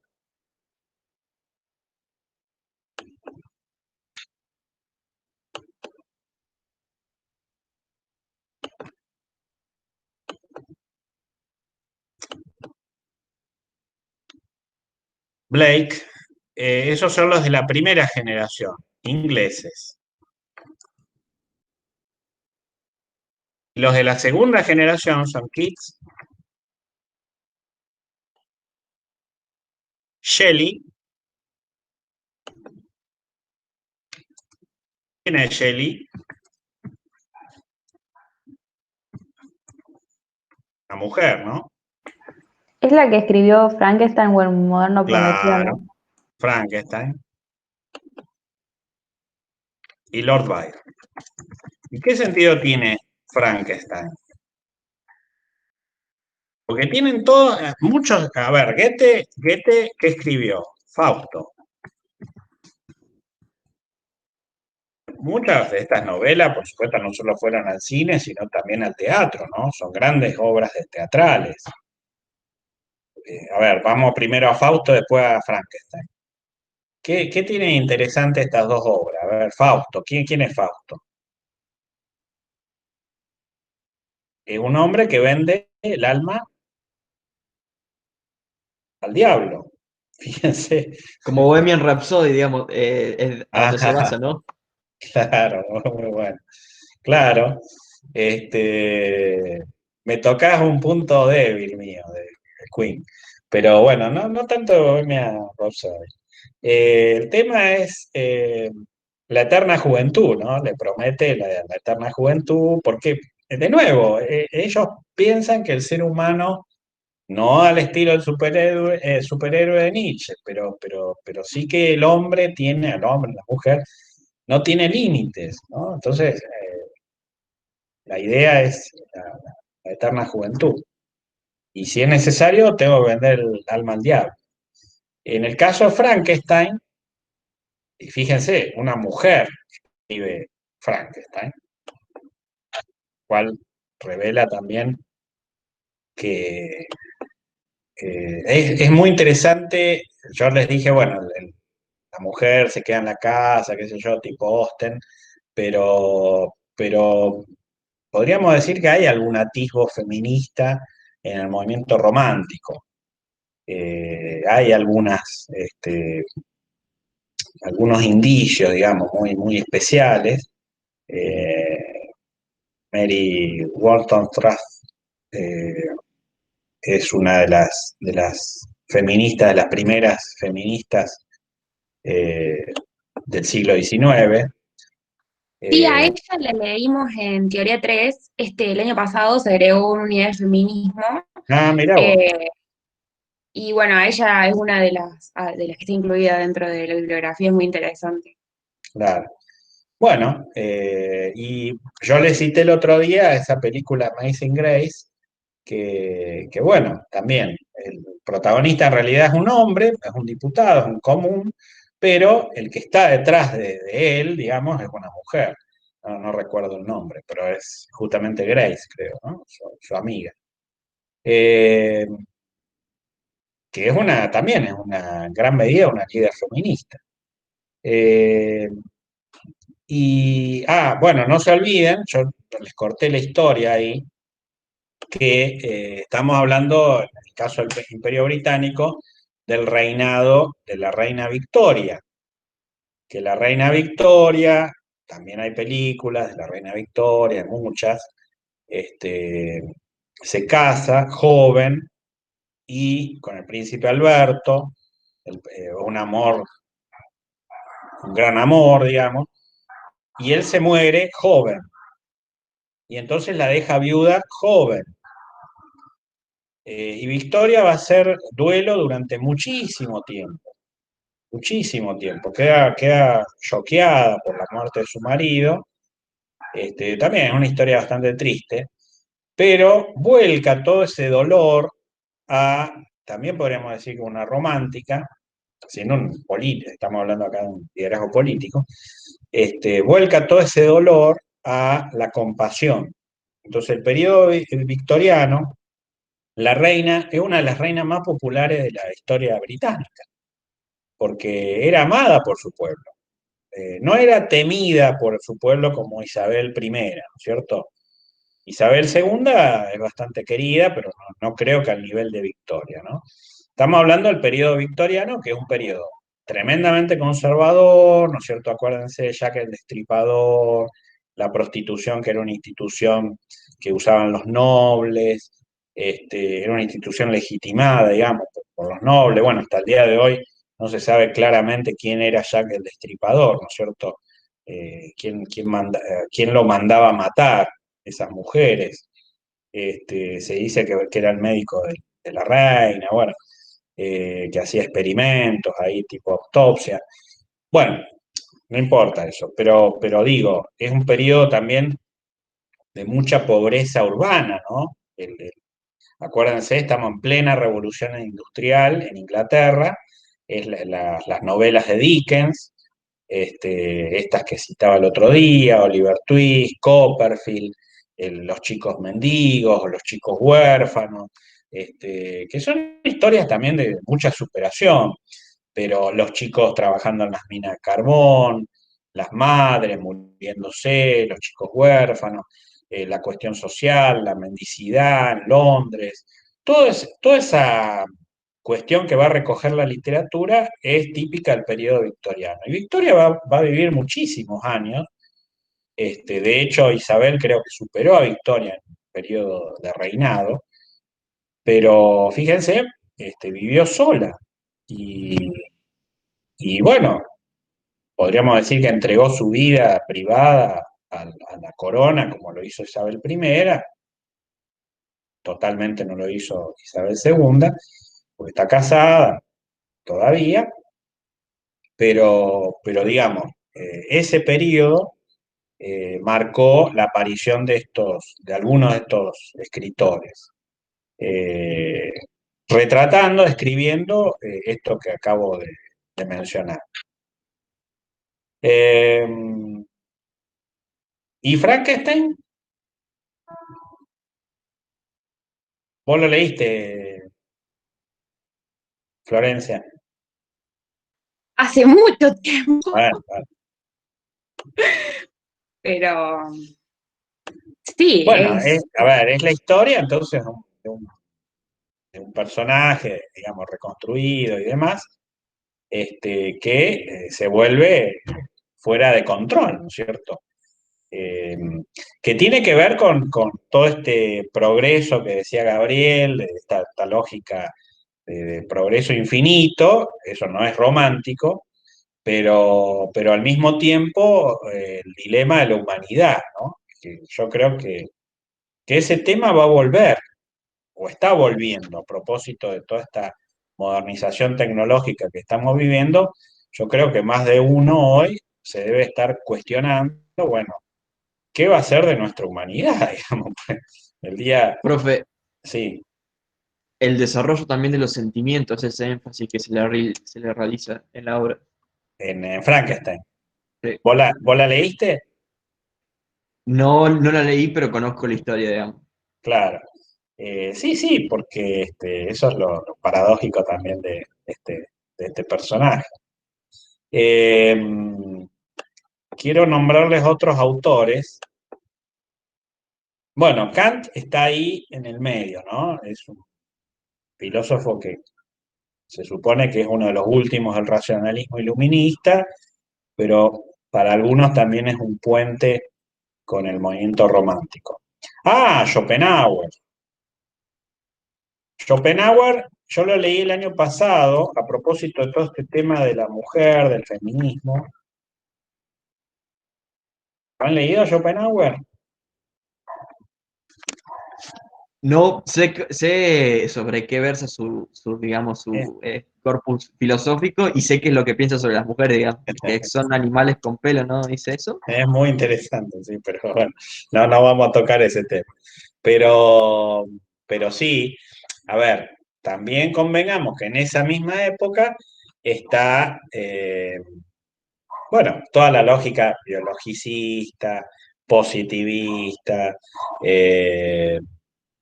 Blake, esos son los de la primera generación, ingleses. Los de la segunda generación son Keats, Shelley. ¿Quién es Shelley? La mujer, ¿no? Es la que escribió Frankenstein o el moderno Prometeo, Claro, ¿no? Frankenstein. Y Lord Byron. ¿Y qué sentido tiene Frankenstein? Porque tienen todos, muchos, a ver, Goethe, ¿qué escribió? Fausto. Muchas de estas novelas, por supuesto, no solo fueron al cine, sino también al teatro, ¿no? Son grandes obras teatrales. A ver, vamos primero a Fausto, después a Frankenstein. ¿Qué tienen interesante estas dos obras? A ver, Fausto, ¿quién es Fausto? Es un hombre que vende el alma al diablo. Fíjense. Como Bohemian Rhapsody, digamos, es a donde se basa, Ah, ¿no? claro, muy bueno. Claro, me tocas un punto débil mío de Queen. Pero bueno, no tanto Bohemian Rhapsody. El tema es la eterna juventud, ¿no? Le promete la eterna juventud, porque, de nuevo, ellos piensan que el ser humano, no al estilo del superhéroe de Nietzsche, pero sí que el hombre, la mujer, no tiene límites, ¿no? Entonces, la idea es la eterna juventud. Y si es necesario, tengo que vender el alma al diablo. En el caso de Frankenstein, y fíjense, una mujer escribe Frankenstein, cual revela también que es muy interesante. Yo les dije, bueno, la mujer se queda en la casa, qué sé yo, tipo Austen, pero podríamos decir que hay algún atisbo feminista en el movimiento romántico. Hay algunos indicios, digamos, muy, muy especiales. Eh, Mary Wollstonecraft eh, es una de las feministas, de las primeras feministas eh, del siglo XIX. Sí, a Eh, ella le leímos en Teoría 3, el año pasado se agregó una unidad de feminismo, Mirá vos, eh, y bueno, ella es una de las que está incluida dentro de la bibliografía, es muy interesante. claro. Bueno, y yo le cité el otro día esa película Amazing Grace, que bueno, también el protagonista en realidad es un hombre, es un diputado, es un común, pero el que está detrás de él, digamos, es una mujer. No recuerdo el nombre, pero es justamente Grace, creo, ¿no? Su amiga. Eh, que también es una gran medida una líder feminista. Eh, bueno, no se olviden, yo les corté la historia ahí, que estamos hablando, en el caso del Imperio Británico, del reinado de la reina Victoria, que la reina Victoria, también hay películas de la reina Victoria, muchas, este, se casa joven y con el príncipe Alberto, un amor, un gran amor, digamos, y él se muere joven, y entonces la deja viuda joven. Y Victoria va a hacer duelo durante muchísimo tiempo. Queda choqueada por la muerte de su marido. También es una historia bastante triste, pero vuelca todo ese dolor también podríamos decir que una romántica, siendo un político, estamos hablando acá de un liderazgo político, vuelca todo ese dolor a la compasión. Entonces, el periodo victoriano, la reina es una de las reinas más populares de la historia británica, porque era amada por su pueblo. No era temida por su pueblo como Isabel I, ¿no es cierto? Isabel II es bastante querida, pero no creo que al nivel de Victoria, ¿no? Estamos hablando del periodo victoriano, que es un periodo tremendamente conservador, ¿no es cierto? Acuérdense de Jack el Destripador, la prostitución, que era una institución que usaban los nobles, era una institución legitimada, digamos, por los nobles. Bueno, hasta el día de hoy no se sabe claramente quién era Jack el Destripador, ¿no es cierto? Quién lo mandaba a matar, esas mujeres. Se dice que era el médico de la reina, bueno, que hacía experimentos ahí, tipo autopsia. Bueno, no importa eso, pero digo, es un periodo también de mucha pobreza urbana, ¿no? Acuérdense, estamos en plena revolución industrial en Inglaterra, las novelas de Dickens, estas que citaba el otro día, Oliver Twist, Copperfield, los chicos mendigos, los chicos huérfanos, que son historias también de mucha superación, pero los chicos trabajando en las minas de carbón, las madres muriéndose, los chicos huérfanos, la cuestión social, la mendicidad en Londres, toda esa cuestión que va a recoger la literatura es típica del periodo victoriano. Y Victoria va a vivir muchísimos años. De hecho, Isabel creo que superó a Victoria en el periodo de reinado, pero fíjense, vivió sola. Y Y bueno, podríamos decir que entregó su vida privada a la corona, como lo hizo Isabel I, totalmente no lo hizo Isabel II, porque está casada todavía, pero digamos, ese periodo marcó la aparición de algunos de estos escritores, eh, retratando, escribiendo esto que acabo de mencionar. Eh, ¿Y Frankenstein? ¿Vos lo leíste, Florencia? Hace mucho tiempo, Bueno, bueno. pero sí, Bueno, es a ver, es la historia entonces de un personaje, digamos, reconstruido y demás, que se vuelve fuera de control, ¿no es cierto? Eh, que tiene que ver con todo este progreso que decía Gabriel, esta lógica de progreso infinito, eso no es romántico, pero al mismo tiempo el dilema de la humanidad, ¿no? Que yo creo que ese tema va a volver, o está volviendo, a propósito de toda esta modernización tecnológica que estamos viviendo. Yo creo que más de uno hoy se debe estar cuestionando, bueno, ¿qué va a ser de nuestra humanidad? Digamos, el día, Profe, sí, el desarrollo también de los sentimientos, ese énfasis que se le realiza en la obra. en Frankenstein. Sí. Vos la leíste? No, no la leí, pero conozco la historia, digamos. Claro. Sí, sí, porque eso es lo paradójico también de este personaje. Eh, Quiero nombrarles otros autores. Bueno, Kant está ahí en el medio, ¿no? Es un filósofo que se supone que es uno de los últimos del racionalismo iluminista, pero para algunos también es un puente con el movimiento romántico. Ah, Schopenhauer. Schopenhauer, yo lo leí el año pasado a propósito de todo este tema de la mujer, del feminismo. ¿Han leído a Schopenhauer? No sé, sé sobre qué versa digamos, Es, su corpus filosófico y sé qué es lo que piensa sobre las mujeres, digamos, que son animales con pelo, ¿no? ¿Dice eso? es muy interesante, sí, pero bueno, no vamos a tocar ese tema. Pero, pero sí, a ver, también convengamos que en esa misma época está, bueno, toda la lógica biologicista, positivista, eh,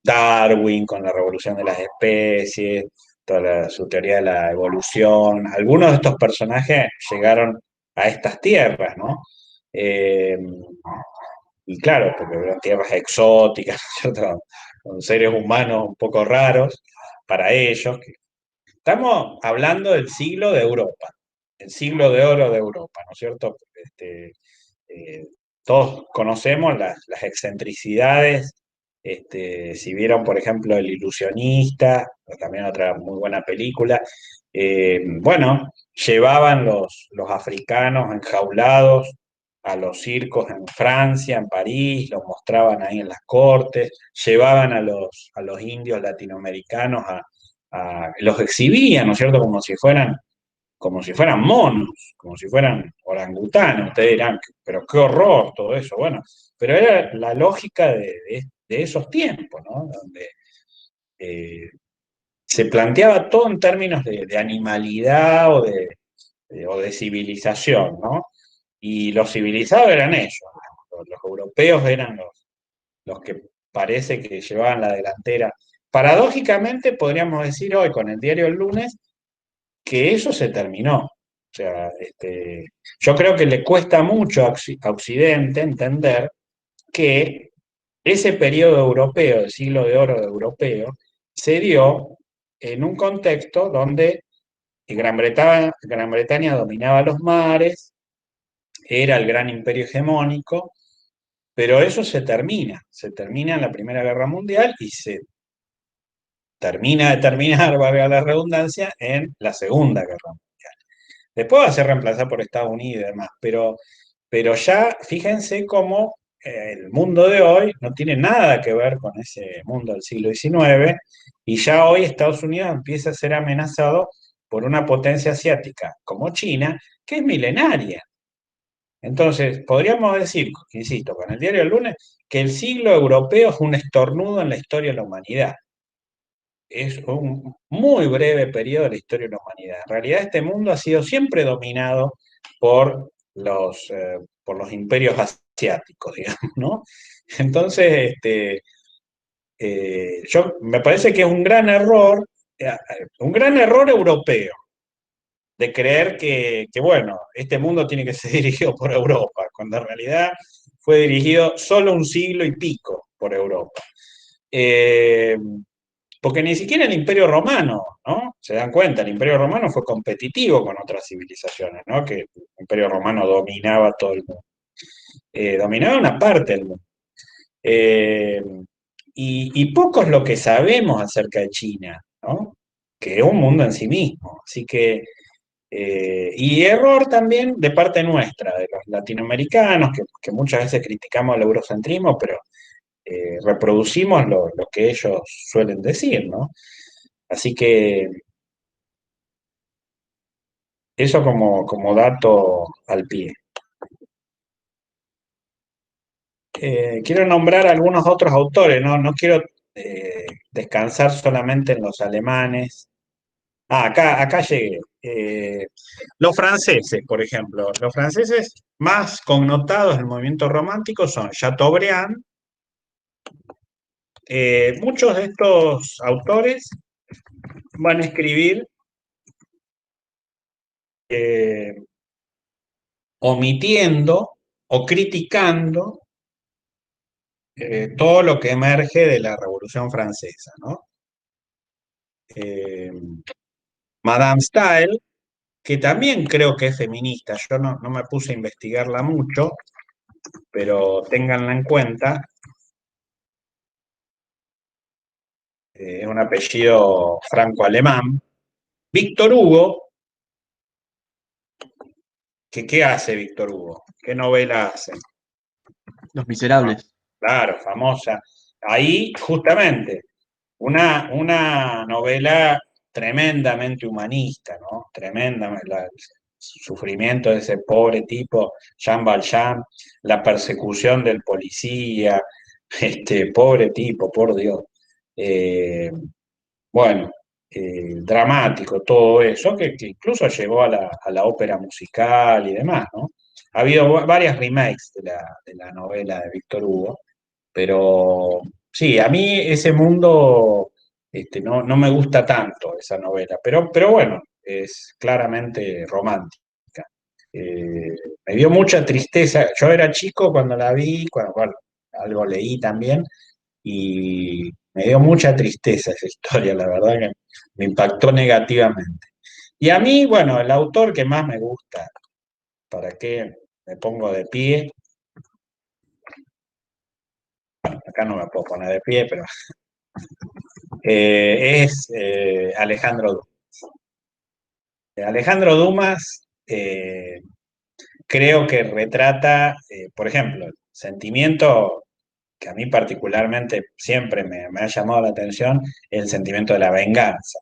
Darwin con la revolución de las especies, su teoría de la evolución. Algunos de estos personajes llegaron a estas tierras, ¿no? Eh, y claro, porque eran tierras exóticas, ¿no es cierto? Con seres humanos un poco raros para ellos. Estamos hablando del siglo de Europa, el siglo de oro de Europa, ¿no es cierto? Eh, Todos conocemos las excentricidades. Si vieron, por ejemplo, El Ilusionista, también otra muy buena película, bueno, llevaban los africanos enjaulados a los circos en Francia, en París, los mostraban ahí en las cortes, llevaban a los indios latinoamericanos los exhibían, ¿no es cierto? Como si fueran monos, como si fueran orangutanes. Ustedes dirán, pero qué horror todo eso. Bueno, pero era la lógica de esos tiempos, ¿no? Donde eh, se planteaba todo en términos de animalidad o de civilización, ¿no? Y los civilizados eran ellos, los europeos eran los que parece que llevaban la delantera. Paradójicamente, podríamos decir hoy con el diario El Lunes, que eso se terminó. O sea, yo creo que le cuesta mucho a Occidente entender que ese periodo europeo, el siglo de oro europeo, se dio en un contexto donde Gran Bretaña dominaba los mares, era el gran imperio hegemónico, pero eso se termina en la Primera Guerra Mundial y se termina de terminar, valga la redundancia, en la Segunda Guerra Mundial. Después va a ser reemplazada por Estados Unidos y demás, pero ya fíjense cómo el mundo de hoy no tiene nada que ver con ese mundo del siglo XIX, y ya hoy Estados Unidos empieza a ser amenazado por una potencia asiática como China, que es milenaria. Entonces, podríamos decir, insisto, con el diario del lunes, que el siglo europeo es un estornudo en la historia de la humanidad. Es un muy breve periodo de la historia de la humanidad. En realidad, este mundo ha sido siempre dominado por los imperios asiáticos, digamos, ¿no? Entonces, me parece que es un gran error europeo, de creer que, bueno, este mundo tiene que ser dirigido por Europa, cuando en realidad fue dirigido solo un siglo y pico por Europa. Eh, Porque ni siquiera el Imperio Romano, ¿no? Se dan cuenta, el Imperio Romano fue competitivo con otras civilizaciones, ¿no? Que el Imperio Romano dominaba todo el mundo. Dominaba una parte del mundo. Eh, y poco es lo que sabemos acerca de China, ¿no? Que es un mundo en sí mismo. Así que, y error también de parte nuestra, de los latinoamericanos, que muchas veces criticamos el eurocentrismo, pero reproducimos lo que ellos suelen decir, ¿no? Así que eso como dato al pie. Quiero nombrar algunos otros autores, ¿no? No quiero descansar solamente en los alemanes. Acá llegué. Los franceses, por ejemplo. Los franceses más connotados del movimiento romántico son Chateaubriand. Muchos de estos autores van a escribir eh, omitiendo o criticando todo lo que emerge de la Revolución Francesa, ¿no? Eh, Madame Stael, que también creo que es feminista, yo no me puse a investigarla mucho, pero ténganla en cuenta, es un apellido franco-alemán. Víctor Hugo, que ¿qué hace Víctor Hugo? ¿Qué novela hace? Los Miserables. Claro, famosa. Ahí, justamente, una novela tremendamente humanista, ¿no? Tremendamente, el sufrimiento de ese pobre tipo, Jean Valjean, la persecución del policía, pobre tipo, por Dios. Eh, bueno, dramático todo eso, que incluso llegó a la ópera musical y demás, ¿no? Ha habido varias remakes de la novela de Víctor Hugo, pero sí, a mí ese mundo no me gusta tanto, esa novela, pero bueno, es claramente romántica. Eh, Me dio mucha tristeza. Yo era chico cuando la vi, bueno, algo leí también, y me dio mucha tristeza esa historia, la verdad que me impactó negativamente. Y a mí, bueno, el autor que más me gusta, ¿para qué me pongo de pie? Acá no me puedo poner de pie, pero es Alejandro Dumas. Alejandro Dumas creo que retrata, por ejemplo, el sentimiento que a mí particularmente siempre me ha llamado la atención, el sentimiento de la venganza.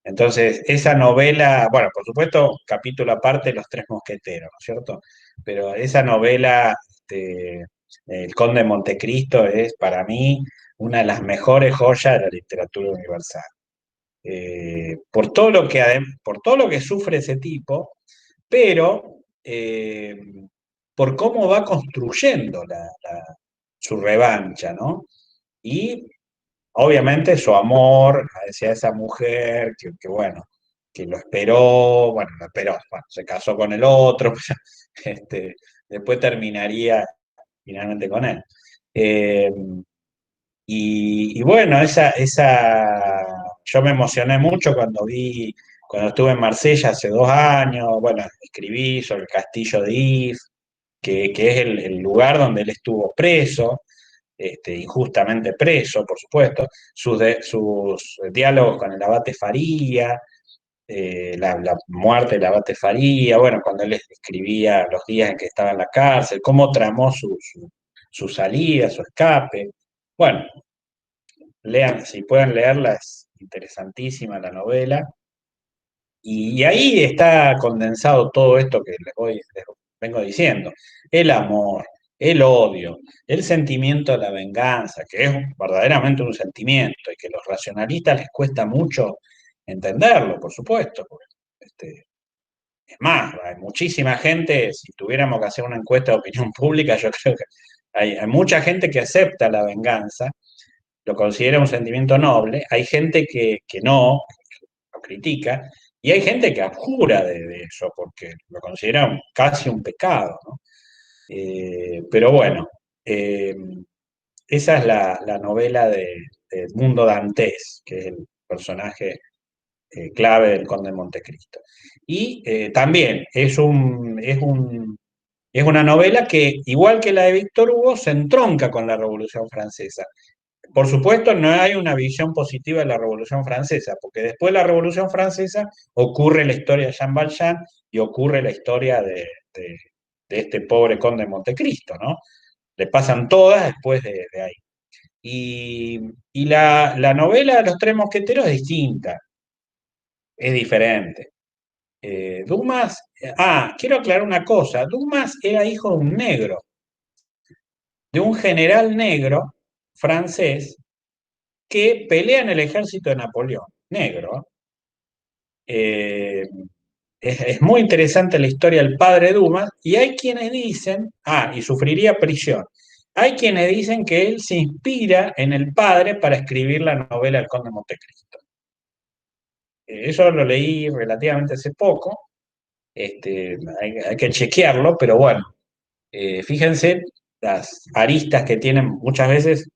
Entonces, esa novela, bueno, por supuesto, capítulo aparte, Los Tres Mosqueteros, ¿no es cierto? Pero esa novela, El Conde de Montecristo, es para mí una de las mejores joyas de la literatura universal. Por todo lo que sufre ese tipo, pero por cómo va construyendo su revancha, ¿no? Y obviamente su amor hacia esa mujer, bueno, que lo esperó, bueno, se casó con el otro, este, después terminaría finalmente con él. Eh, y bueno, yo me emocioné mucho cuando estuve en Marsella hace 2 años, bueno, escribí sobre el castillo de If, que es el lugar donde él estuvo preso, injustamente preso, por supuesto, sus diálogos con el abate Faría, la muerte del abate Faría, bueno, cuando él escribía los días en que estaba en la cárcel, cómo tramó su salida, su escape. Bueno, lean, si pueden leerla, es interesantísima la novela. Y ahí está condensado todo esto que les vengo diciendo. El amor, el odio, el sentimiento de la venganza, que es verdaderamente un sentimiento y que a los racionalistas les cuesta mucho entenderlo, por supuesto. Porque, es más, hay muchísima gente, si tuviéramos que hacer una encuesta de opinión pública, yo creo que hay mucha gente que acepta la venganza, lo considera un sentimiento noble, hay gente que no, lo critica, y hay gente que abjura de eso, porque lo considera casi un pecado, ¿no? Pero bueno, eh, esa es la novela de Edmundo Dantes, que es el personaje clave del Conde de Montecristo. Y también es una novela que, igual que la de Víctor Hugo, se entronca con la Revolución Francesa. Por supuesto, no hay una visión positiva de la Revolución Francesa, porque después de la Revolución Francesa ocurre la historia de Jean Valjean y ocurre la historia de este pobre conde de Montecristo, ¿no? Le pasan todas después de ahí. Y, y la novela de los Tres Mosqueteros es distinta, es diferente. Dumas, quiero aclarar una cosa, Dumas era hijo de un negro, de un general negro francés que pelea en el ejército de Napoleón, negro. ¿Eh? Es muy interesante la historia del padre Dumas, y hay quienes dicen, y sufriría prisión. Hay quienes dicen que él se inspira en el padre para escribir la novela El Conde de Montecristo. Eso lo leí relativamente hace poco, hay que chequearlo, pero bueno, fíjense las aristas que tienen muchas veces.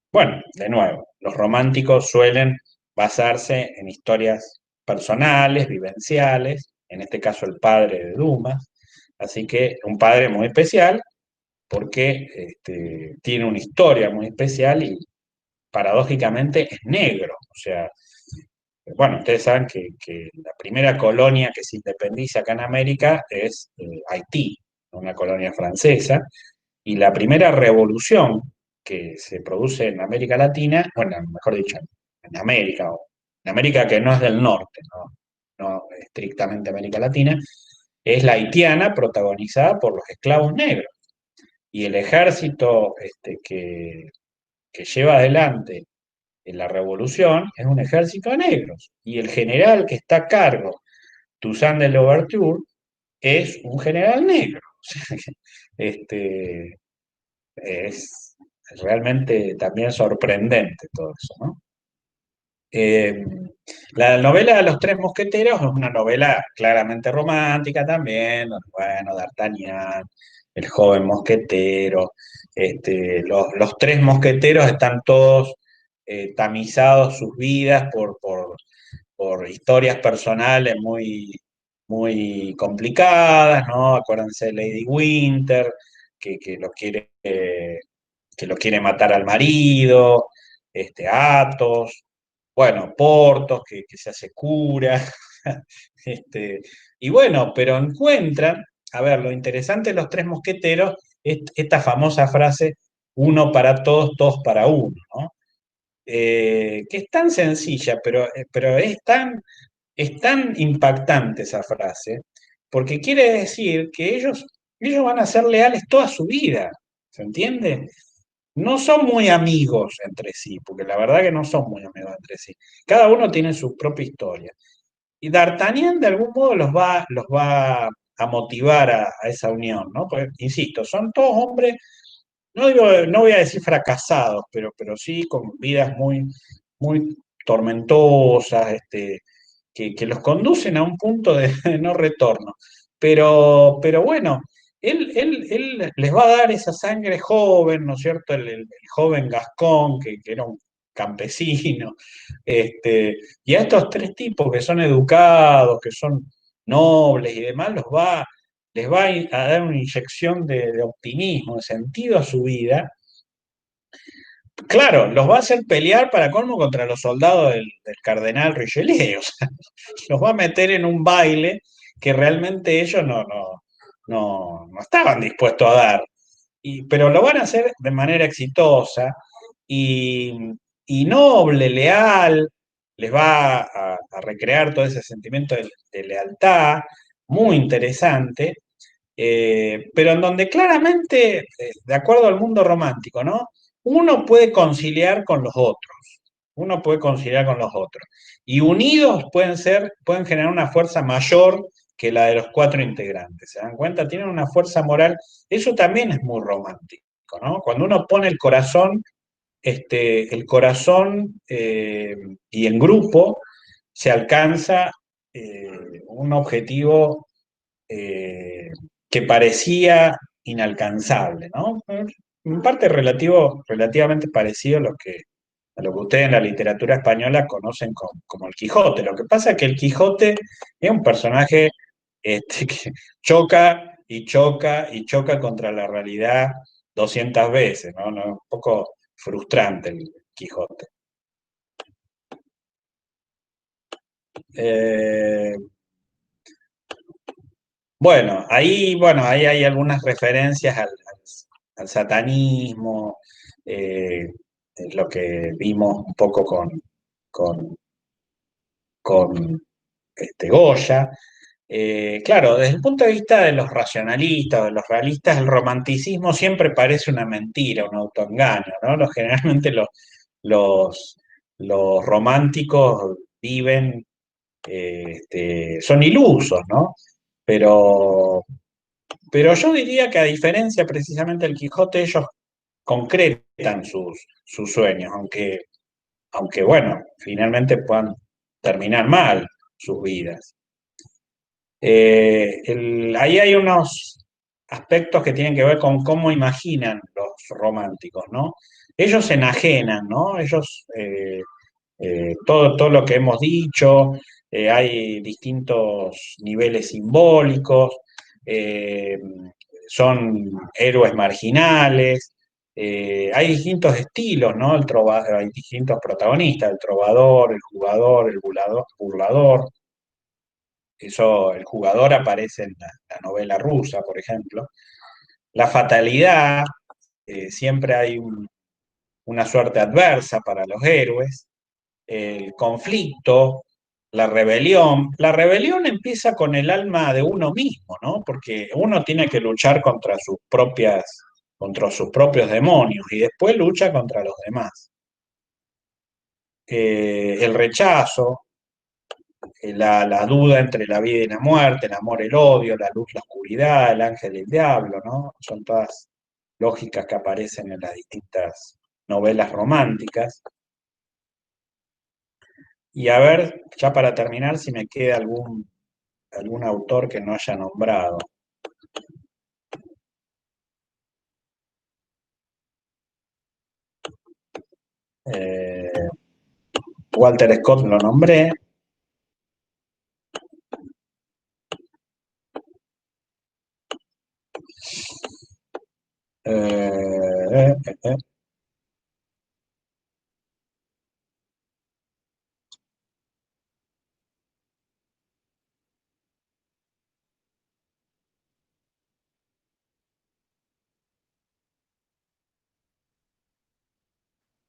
Bueno, de nuevo, los románticos suelen basarse en historias personales, vivenciales, en este caso el padre de Dumas, así que un padre muy especial porque tiene una historia muy especial y paradójicamente es negro. O sea, bueno, ustedes saben que la primera colonia que se independiza acá en América es Haití, una colonia francesa, y la primera revolución que se produce en América Latina, bueno, mejor dicho, en América, o en América que no es del norte, no estrictamente América Latina, es la haitiana, protagonizada por los esclavos negros. Y el ejército que lleva adelante en la revolución es un ejército de negros. Y el general que está a cargo, Toussaint de Louverture, es un general negro. Este, es realmente también sorprendente todo eso, ¿no? Eh, la novela de los Tres Mosqueteros es una novela claramente romántica también, bueno, D'Artagnan, el joven mosquetero, los tres mosqueteros están todos tamizados sus vidas por historias personales muy complicadas, ¿no? Acuérdense de Lady Winter, que lo quiere matar al marido, Athos, bueno, Portos, que se hace cura, y bueno, pero encuentran, a ver, lo interesante de los Tres Mosqueteros es esta famosa frase, uno para todos, todos para uno, ¿no? Que es tan sencilla, pero es tan impactante esa frase, porque quiere decir que ellos van a ser leales toda su vida, ¿se entiende? No son muy amigos entre sí, porque la verdad que no son muy amigos entre sí. Cada uno tiene su propia historia. Y D'Artagnan de algún modo los va a motivar a esa unión, ¿no? Porque, insisto, son todos hombres, no voy a decir fracasados, pero sí con vidas muy tormentosas, que los conducen a un punto de no retorno. Pero bueno, él les va a dar esa sangre joven, ¿no es cierto? El joven Gascón, que era un campesino, y a estos tres tipos que son educados, que son nobles y demás, les va a dar una inyección de optimismo, de sentido a su vida, claro, los va a hacer pelear para colmo contra los soldados del cardenal Richelieu. O sea, los va a meter en un baile que realmente ellos no estaban dispuestos a dar. Pero lo van a hacer de manera exitosa y, y noble, leal, les va a recrear todo ese sentimiento de lealtad, muy interesante, pero en donde claramente, de acuerdo al mundo romántico, ¿no? Uno puede conciliar con los otros, uno puede conciliar con los otros, y unidos pueden generar una fuerza mayor que la de los cuatro integrantes. ¿Se dan cuenta? Tienen una fuerza moral, eso también es muy romántico, ¿no? Cuando uno pone el corazón y en grupo se alcanza un objetivo eh, que parecía inalcanzable, ¿no? En parte relativamente parecido a lo que ustedes en la literatura española conocen como el Quijote. Lo que pasa es que el Quijote es un personaje que choca y choca y choca contra la realidad 200 veces, ¿no? Un poco frustrante el Quijote. Eh, bueno, ahí hay algunas referencias al satanismo, es lo que vimos un poco con, con Goya. Claro, desde el punto de vista de los racionalistas, de los realistas, el romanticismo siempre parece una mentira, un autoengaño, ¿no? Generalmente los, los románticos viven, son ilusos, ¿no? Pero, pero yo diría que a diferencia precisamente del Quijote, ellos concretan sus sueños, aunque bueno, finalmente puedan terminar mal sus vidas. Ahí hay unos aspectos que tienen que ver con cómo imaginan los románticos, ¿no? Ellos se enajenan, ¿no? Todo lo que hemos dicho, hay distintos niveles simbólicos, eh, son héroes marginales, hay distintos estilos, ¿no? Hay distintos protagonistas, el trovador, el jugador, el burlador. Eso, el jugador aparece en la novela rusa, por ejemplo. La fatalidad, siempre hay una suerte adversa para los héroes. El conflicto, la rebelión. La rebelión empieza con el alma de uno mismo, ¿no? Porque uno tiene que luchar contra sus propios demonios y después lucha contra los demás. El rechazo, la duda entre la vida y la muerte, el amor, el odio, la luz, la oscuridad, el ángel y el diablo, ¿no? Son todas lógicas que aparecen en las distintas novelas románticas. Y a ver, ya para terminar, si me queda algún autor que no haya nombrado. Eh, Walter Scott lo nombré. Eh, eh, eh.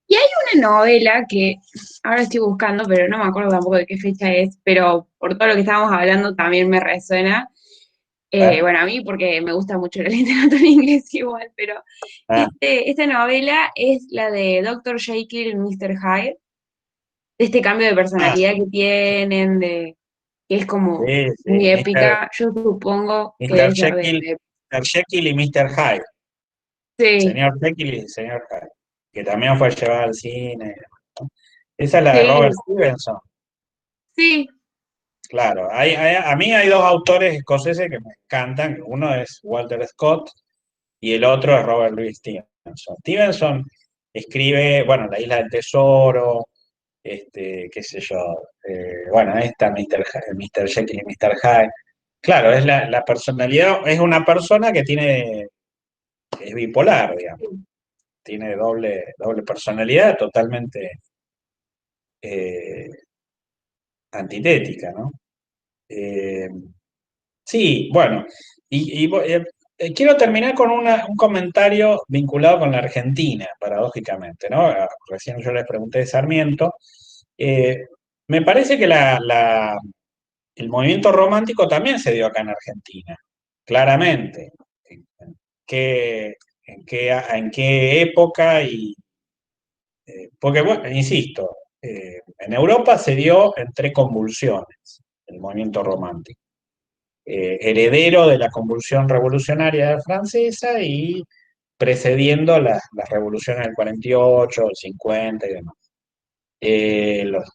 Y hay una novela que ahora estoy buscando, pero no me acuerdo tampoco de qué fecha es, pero por todo lo que estábamos hablando también me resuena. ¿Eh? Bueno, a mí porque me gusta mucho la literatura en inglés igual, pero Ah, esta novela es la de Dr. Jekyll y Mr. Hyde, de este cambio de ah, personalidad que tienen, que es como sí, sí, muy épica. Yo supongo que Mr. debe ser Jekyll, Mr. Jekyll y Mr. Hyde. sí, Señor Jekyll y señor Hyde, que también fue llevada al cine, ¿no? Esa es la de Robert sí, Stevenson. sí, Claro, a mí hay dos autores escoceses que me encantan. Uno es Walter Scott y el otro es Robert Louis Stevenson. Stevenson escribe, bueno, La Isla del Tesoro, qué sé yo, bueno, esta, Mr. Jekyll y Mr. Hyde. Claro, es la personalidad, es una persona que es bipolar, digamos. tiene doble personalidad totalmente eh, antitética, ¿no? Eh, sí, bueno, quiero terminar con un comentario vinculado con la Argentina, paradójicamente, ¿no? Recién yo les pregunté de Sarmiento. Eh, Me parece que el movimiento romántico también se dio acá en Argentina, claramente. ¿En qué, en qué época? Porque, bueno, insisto, en Europa se dio entre convulsiones el movimiento romántico, heredero de la convulsión revolucionaria francesa y precediendo las revoluciones del 48, el 50 y demás.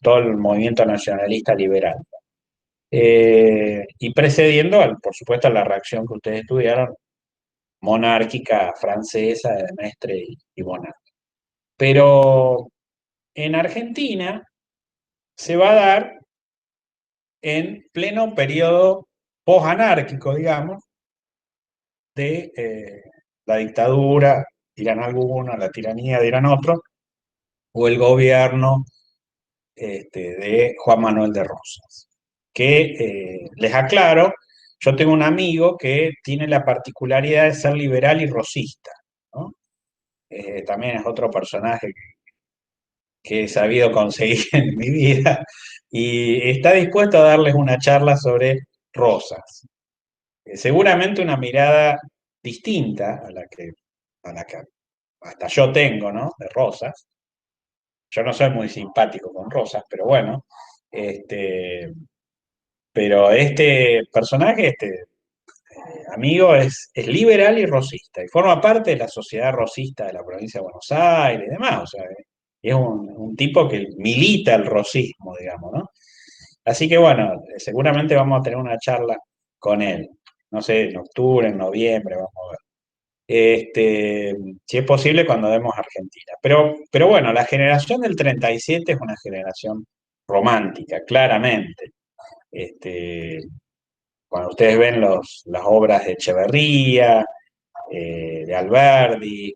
Todo el movimiento nacionalista liberal. Y precediendo, por supuesto, a la reacción que ustedes estudiaron, monárquica francesa de Mestre y Bonaparte. Pero en Argentina se va a dar en pleno periodo posanárquico, digamos, de la dictadura, dirán algunos, la tiranía dirán otros, o el gobierno de Juan Manuel de Rosas. Que les aclaro, yo tengo un amigo que tiene la particularidad de ser liberal y rosista, ¿no? También es otro personaje que he sabido conseguir en mi vida y está dispuesto a darles una charla sobre Rosas. Seguramente una mirada distinta a la que hasta yo tengo, ¿no? De Rosas. Yo no soy muy simpático con Rosas, pero bueno, este, pero este personaje, amigo, es liberal y rosista, y forma parte de la sociedad rosista de la provincia de Buenos Aires y demás, o sea, es un tipo que milita el rosismo, digamos, ¿no? Así que bueno, seguramente vamos a tener una charla con él, no sé, en octubre, en noviembre, vamos a ver. Si es posible cuando demos Argentina. Pero bueno, la generación del 37 es una generación romántica, claramente. Este, Cuando ustedes ven las obras de Echeverría, de Alberdi,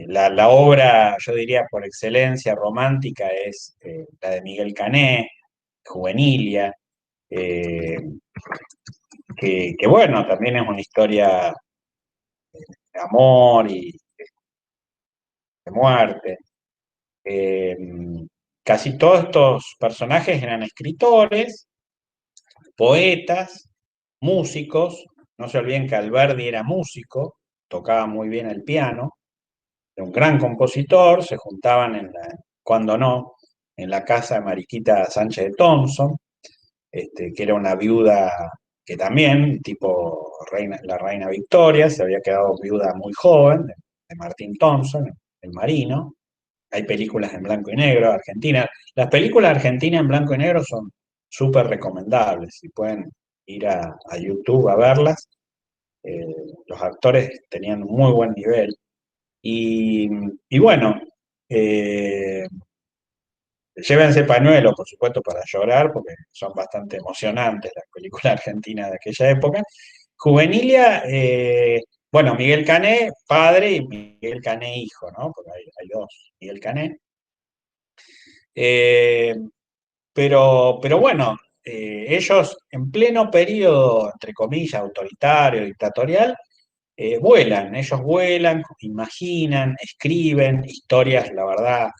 la obra, yo diría, por excelencia romántica es la de Miguel Cané, Juvenilia, eh, que bueno, también es una historia de amor y de muerte. Eh, Casi todos estos personajes eran escritores, poetas, músicos. No se olviden que Alberdi era músico, tocaba muy bien el piano, era un gran compositor, se juntaban cuando no, en la casa de Mariquita Sánchez de Thompson, que era una viuda que también, tipo la reina Victoria, se había quedado viuda muy joven, de Martín Thompson, el marino. Hay películas en blanco y negro, Argentina. Las películas argentinas en blanco y negro son súper recomendables, si pueden ir a YouTube a verlas. Eh, los actores tenían un muy buen nivel. Y bueno, eh, llévense pañuelo, por supuesto, para llorar, porque son bastante emocionantes las películas argentinas de aquella época. Juvenilia, bueno, Miguel Cané, padre, y Miguel Cané, hijo, ¿no? Porque hay dos, Miguel Cané. Eh, pero bueno, ellos en pleno periodo, entre comillas, autoritario, dictatorial, ellos vuelan, imaginan, escriben historias, la verdad.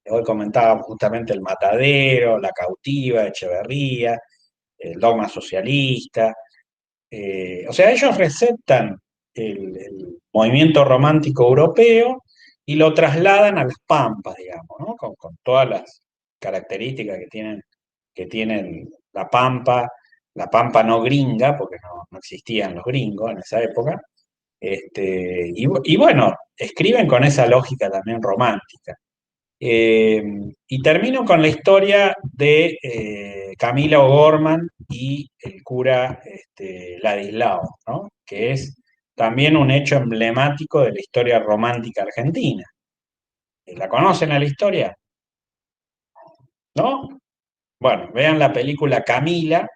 Hoy comentaba justamente El Matadero, La Cautiva, Echeverría, el dogma socialista. O sea, ellos receptan el movimiento romántico europeo y lo trasladan a las pampas, digamos, ¿no? Con todas las características que tienen la pampa no gringa, porque no existían los gringos en esa época. Y bueno, escriben con esa lógica también romántica. Eh, y termino con la historia de Camila O'Gorman y el cura Ladislao, ¿no? Que es también un hecho emblemático de la historia romántica argentina. ¿La conocen a la historia? ¿No? Bueno, vean la película Camila,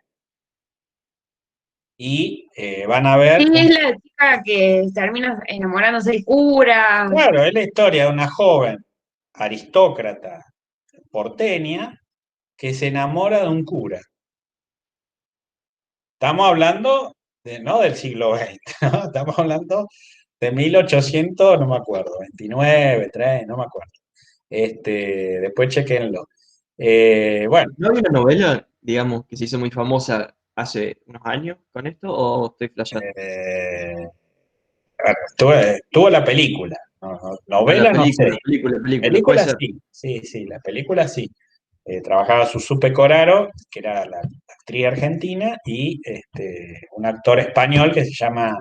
y van a ver, Sí, es la chica que termina enamorándose del cura. claro, es la historia de una joven aristócrata porteña que se enamora de un cura. Estamos hablando no del siglo XX, ¿no? Estamos hablando de 1800, no me acuerdo, 29, 30, no me acuerdo. Después chequenlo. Bueno, ¿No había una novela, digamos, que se hizo muy famosa hace unos años con esto o estoy flasheando? eh, bueno, tuvo la película, No, novela no sé. la película, puede Película ser. sí, sí, sí, la película sí. Trabajaba Susupe Coraro, que era la actriz argentina, y un actor español que se llama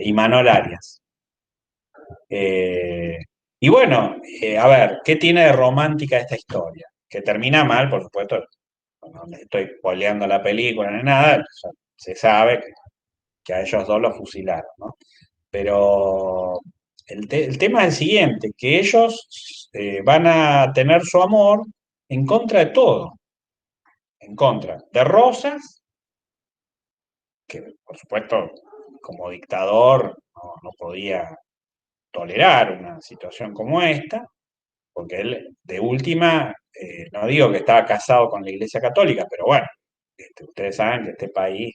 Imanol Arias. Eh, y bueno, a ver, ¿qué tiene de romántica esta historia? Que termina mal, por supuesto, no les estoy spoileando la película ni nada, ya se sabe que a ellos dos los fusilaron, ¿no? Pero el tema es el siguiente, que ellos van a tener su amor en contra de todo, en contra de Rosas, que por supuesto como dictador no podía tolerar una situación como esta, porque él de última, no digo que estaba casado con la Iglesia Católica, pero bueno, ustedes saben que este país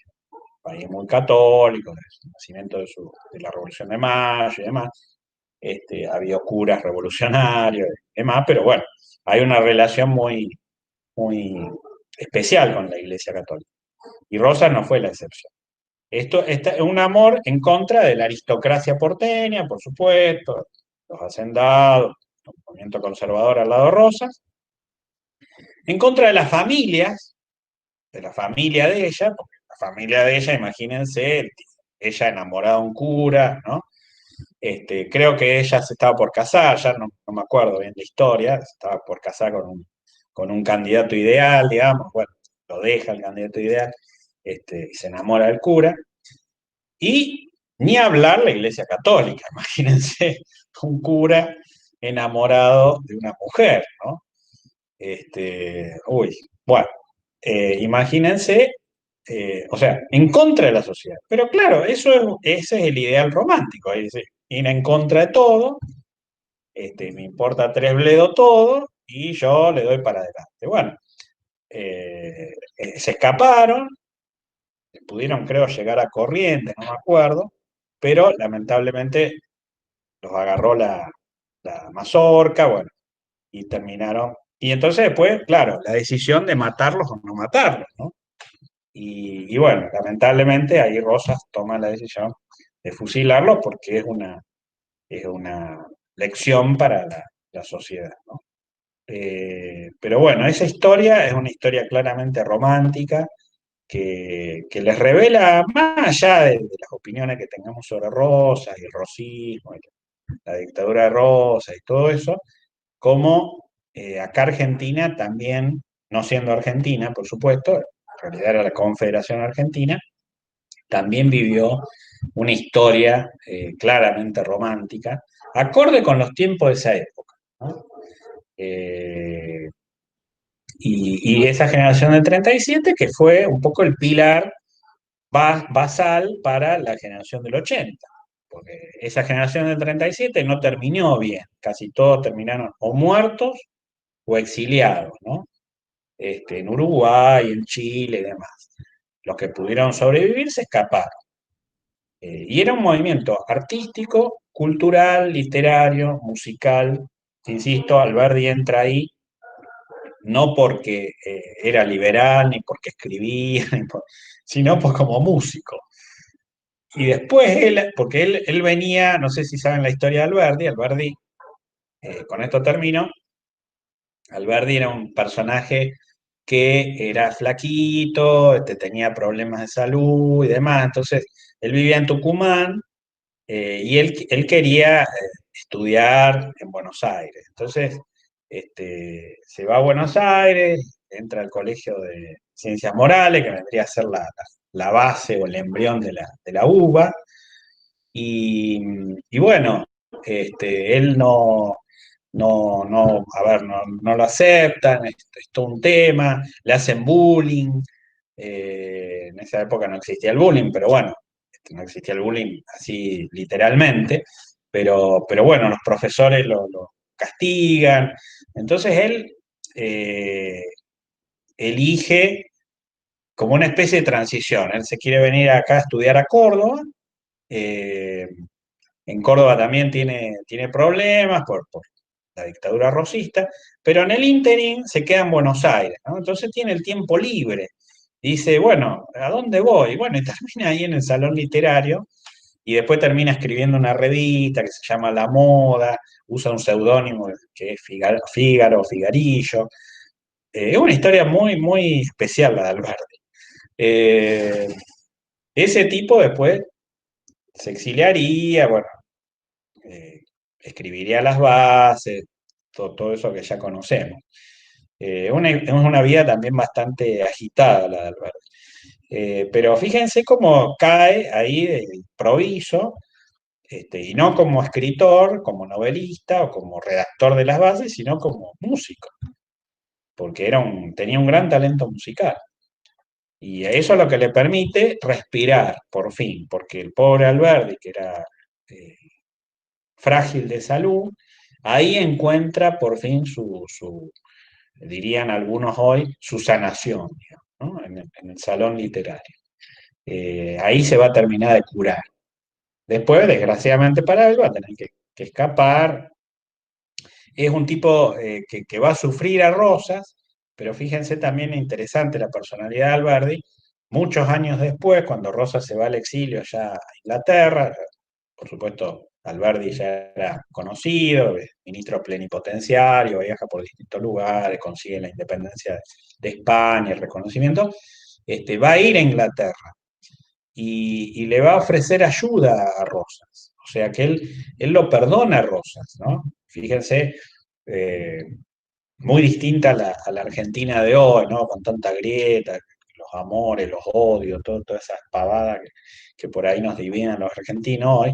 país muy católico, desde el nacimiento de la Revolución de Mayo y demás, había curas revolucionarios y demás, pero bueno, hay una relación muy especial con la Iglesia Católica. Y Rosas no fue la excepción. Esto es un amor en contra de la aristocracia porteña, por supuesto, los hacendados, el movimiento conservador al lado de Rosas, en contra de las familias, de la familia de ella, porque la familia de ella, imagínense, ella enamorada de un cura, ¿no? Creo que ella se estaba por casar, ya no me acuerdo bien la historia, se estaba por casar con un candidato ideal, digamos, bueno, lo deja el candidato ideal, y se enamora del cura, y ni hablar la Iglesia Católica, imagínense un cura enamorado de una mujer, ¿no? Uy, bueno, imagínense, o sea, en contra de la sociedad. Pero claro, ese es el ideal romántico, es decir, ir en contra de todo, me importa tres bledos todo y yo le doy para adelante. Bueno, se escaparon, pudieron creo llegar a Corrientes, no me acuerdo, pero lamentablemente los agarró la mazorca, bueno, y terminaron. Y entonces después, claro, la decisión de matarlos o no matarlos, ¿no? Y bueno, lamentablemente ahí Rosas toma la decisión de fusilarlos porque es una lección para la sociedad, ¿no? Pero bueno, esa historia es una historia claramente romántica que les revela, más allá de las opiniones que tengamos sobre Rosas y el rosismo, y la dictadura de Rosas y todo eso, como acá Argentina también, no siendo Argentina, por supuesto, en realidad era la Confederación Argentina, también vivió una historia claramente romántica, acorde con los tiempos de esa época, ¿no? Eh, y esa generación del 37 que fue un poco el pilar basal para la generación del 80, porque esa generación del 37 no terminó bien, casi todos terminaron o muertos o exiliados, ¿no? En Uruguay, en Chile y demás. Los que pudieron sobrevivir se escaparon. Y era un movimiento artístico, cultural, literario, musical. Insisto, Alberdi entra ahí no porque era liberal, ni porque escribía, sino pues como músico. Y después porque él venía, no sé si saben la historia de Alberdi, con esto termino, Alberdi era un personaje que era flaquito, tenía problemas de salud y demás, entonces él vivía en Tucumán y él quería estudiar en Buenos Aires. Entonces se va a Buenos Aires, entra al Colegio de Ciencias Morales, que vendría a ser la base o el embrión de la UBA, y bueno, él a ver, no lo aceptan, es todo un tema, le hacen bullying, En esa época no existía el bullying, pero bueno, no existía el bullying así literalmente, pero bueno, los profesores lo castigan. Entonces él elige como una especie de transición. Él se quiere venir acá a estudiar a Córdoba. eh, en Córdoba también tiene problemas por la dictadura rosista, pero en el ínterin se queda en Buenos Aires, ¿no? Entonces tiene el tiempo libre. Dice, bueno, ¿a dónde voy? Bueno, y termina ahí en el salón literario y después termina escribiendo una revista que se llama La Moda, usa un seudónimo que es Fígaro, Figarillo. Es una historia muy, muy especial la de Alberti. Eh, Ese tipo después se exiliaría, bueno, eh, escribiría las bases, todo eso que ya conocemos. Es una vida también bastante agitada la de Alberti. Pero fíjense cómo cae ahí de improviso, y no como escritor, como novelista o como redactor de las bases, sino como músico, porque tenía un gran talento musical. Y eso es lo que le permite respirar, por fin, porque el pobre Alberti, que era eh, frágil de salud, ahí encuentra por fin dirían algunos hoy, su sanación, digamos, ¿no? En el salón literario. Ahí se va a terminar de curar. Después, desgraciadamente para él, va a tener que escapar. Es un tipo que va a sufrir a Rosas, pero fíjense también interesante la personalidad de Alberdi. Muchos años después, cuando Rosas se va al exilio ya a Inglaterra, por supuesto, Alberdi ya era conocido, ministro plenipotenciario, viaja por distintos lugares, consigue la independencia de España, el reconocimiento, va a ir a Inglaterra y le va a ofrecer ayuda a Rosas. O sea que él lo perdona a Rosas, ¿no? Fíjense, eh, muy distinta a la Argentina de hoy, ¿no? Con tanta grieta, los amores, los odios, todas esas pavadas que por ahí nos dividen los argentinos hoy.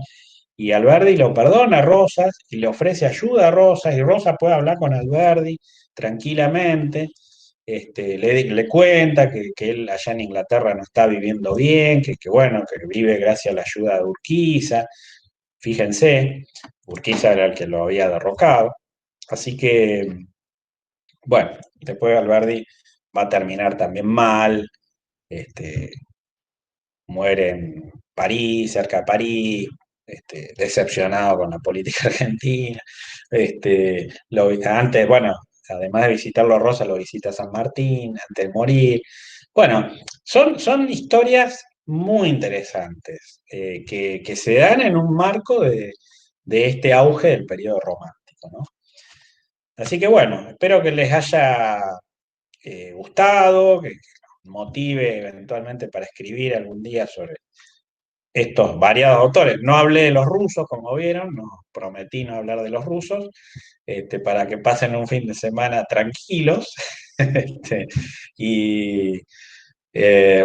Y Alberdi lo perdona a Rosas y le ofrece ayuda a Rosas, y Rosas puede hablar con Alberdi tranquilamente. Le cuenta que él allá en Inglaterra no está viviendo bien, que bueno, que vive gracias a la ayuda de Urquiza. Fíjense, Urquiza era el que lo había derrocado. Así que, bueno, después Alberdi va a terminar también mal, este, muere en París, cerca de París, decepcionado con la política argentina. Antes, bueno, además de visitarlo a Rosa, lo visita San Martín antes de morir. Bueno, son historias muy interesantes que se dan en un marco de este auge del periodo romántico, ¿no? Así que bueno, espero que les haya gustado, que los motive eventualmente para escribir algún día sobre estos variados autores. No hablé de los rusos, como vieron, no, prometí no hablar de los rusos, para que pasen un fin de semana tranquilos. Y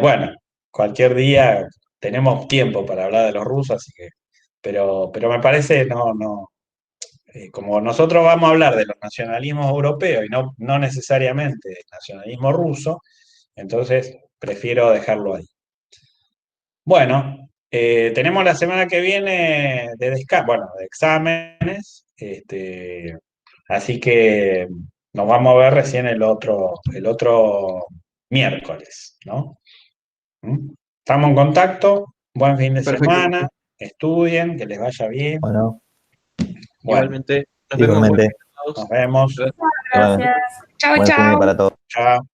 bueno, cualquier día tenemos tiempo para hablar de los rusos, así que, pero me parece, como nosotros vamos a hablar de los nacionalismos europeos y no necesariamente del nacionalismo ruso, entonces prefiero dejarlo ahí. Bueno, tenemos la semana que viene de exámenes, así que nos vamos a ver recién el otro miércoles, ¿no? ¿Mm? Estamos en contacto, buen fin de Perfecto. semana, estudien, que les vaya bien. Bueno, Bueno, Igualmente, nos vemos. igualmente. nos vemos. Gracias. Chao, Buen fin de chao. para todos. Chao.